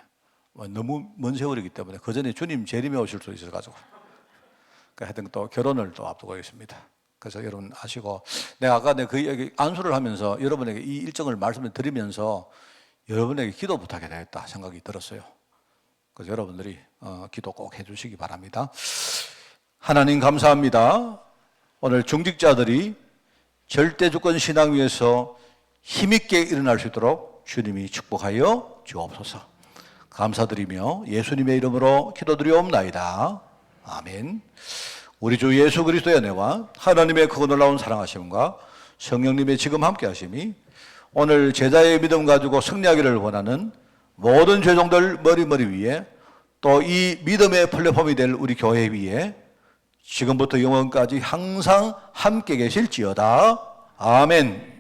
너무 먼 세월이기 때문에 그 전에 주님 재림에 오실 수 있어가지고, 하여튼 또 결혼을 또 앞두고 있습니다. 그래서 여러분 아시고, 내가 아까 그 얘기 안수를 하면서 여러분에게 이 일정을 말씀을 드리면서 여러분에게 기도 부탁해야 되겠다 생각이 들었어요. 그래서 여러분들이 기도 꼭 해주시기 바랍니다. 하나님 감사합니다. 오늘 중직자들이 절대주권 신앙 위에서 힘있게 일어날 수 있도록 주님이 축복하여 주옵소서. 감사드리며 예수님의 이름으로 기도드리옵나이다. 아멘. 우리 주 예수 그리스도의 은혜와 하나님의 크고 놀라운 사랑하심과 성령님의 지금 함께 하심이 오늘 제자의 믿음 가지고 승리하기를 원하는 모든 죄종들 머리 위에 또 이 믿음의 플랫폼이 될 우리 교회 위에 지금부터 영원까지 항상 함께 계실지어다. 아멘.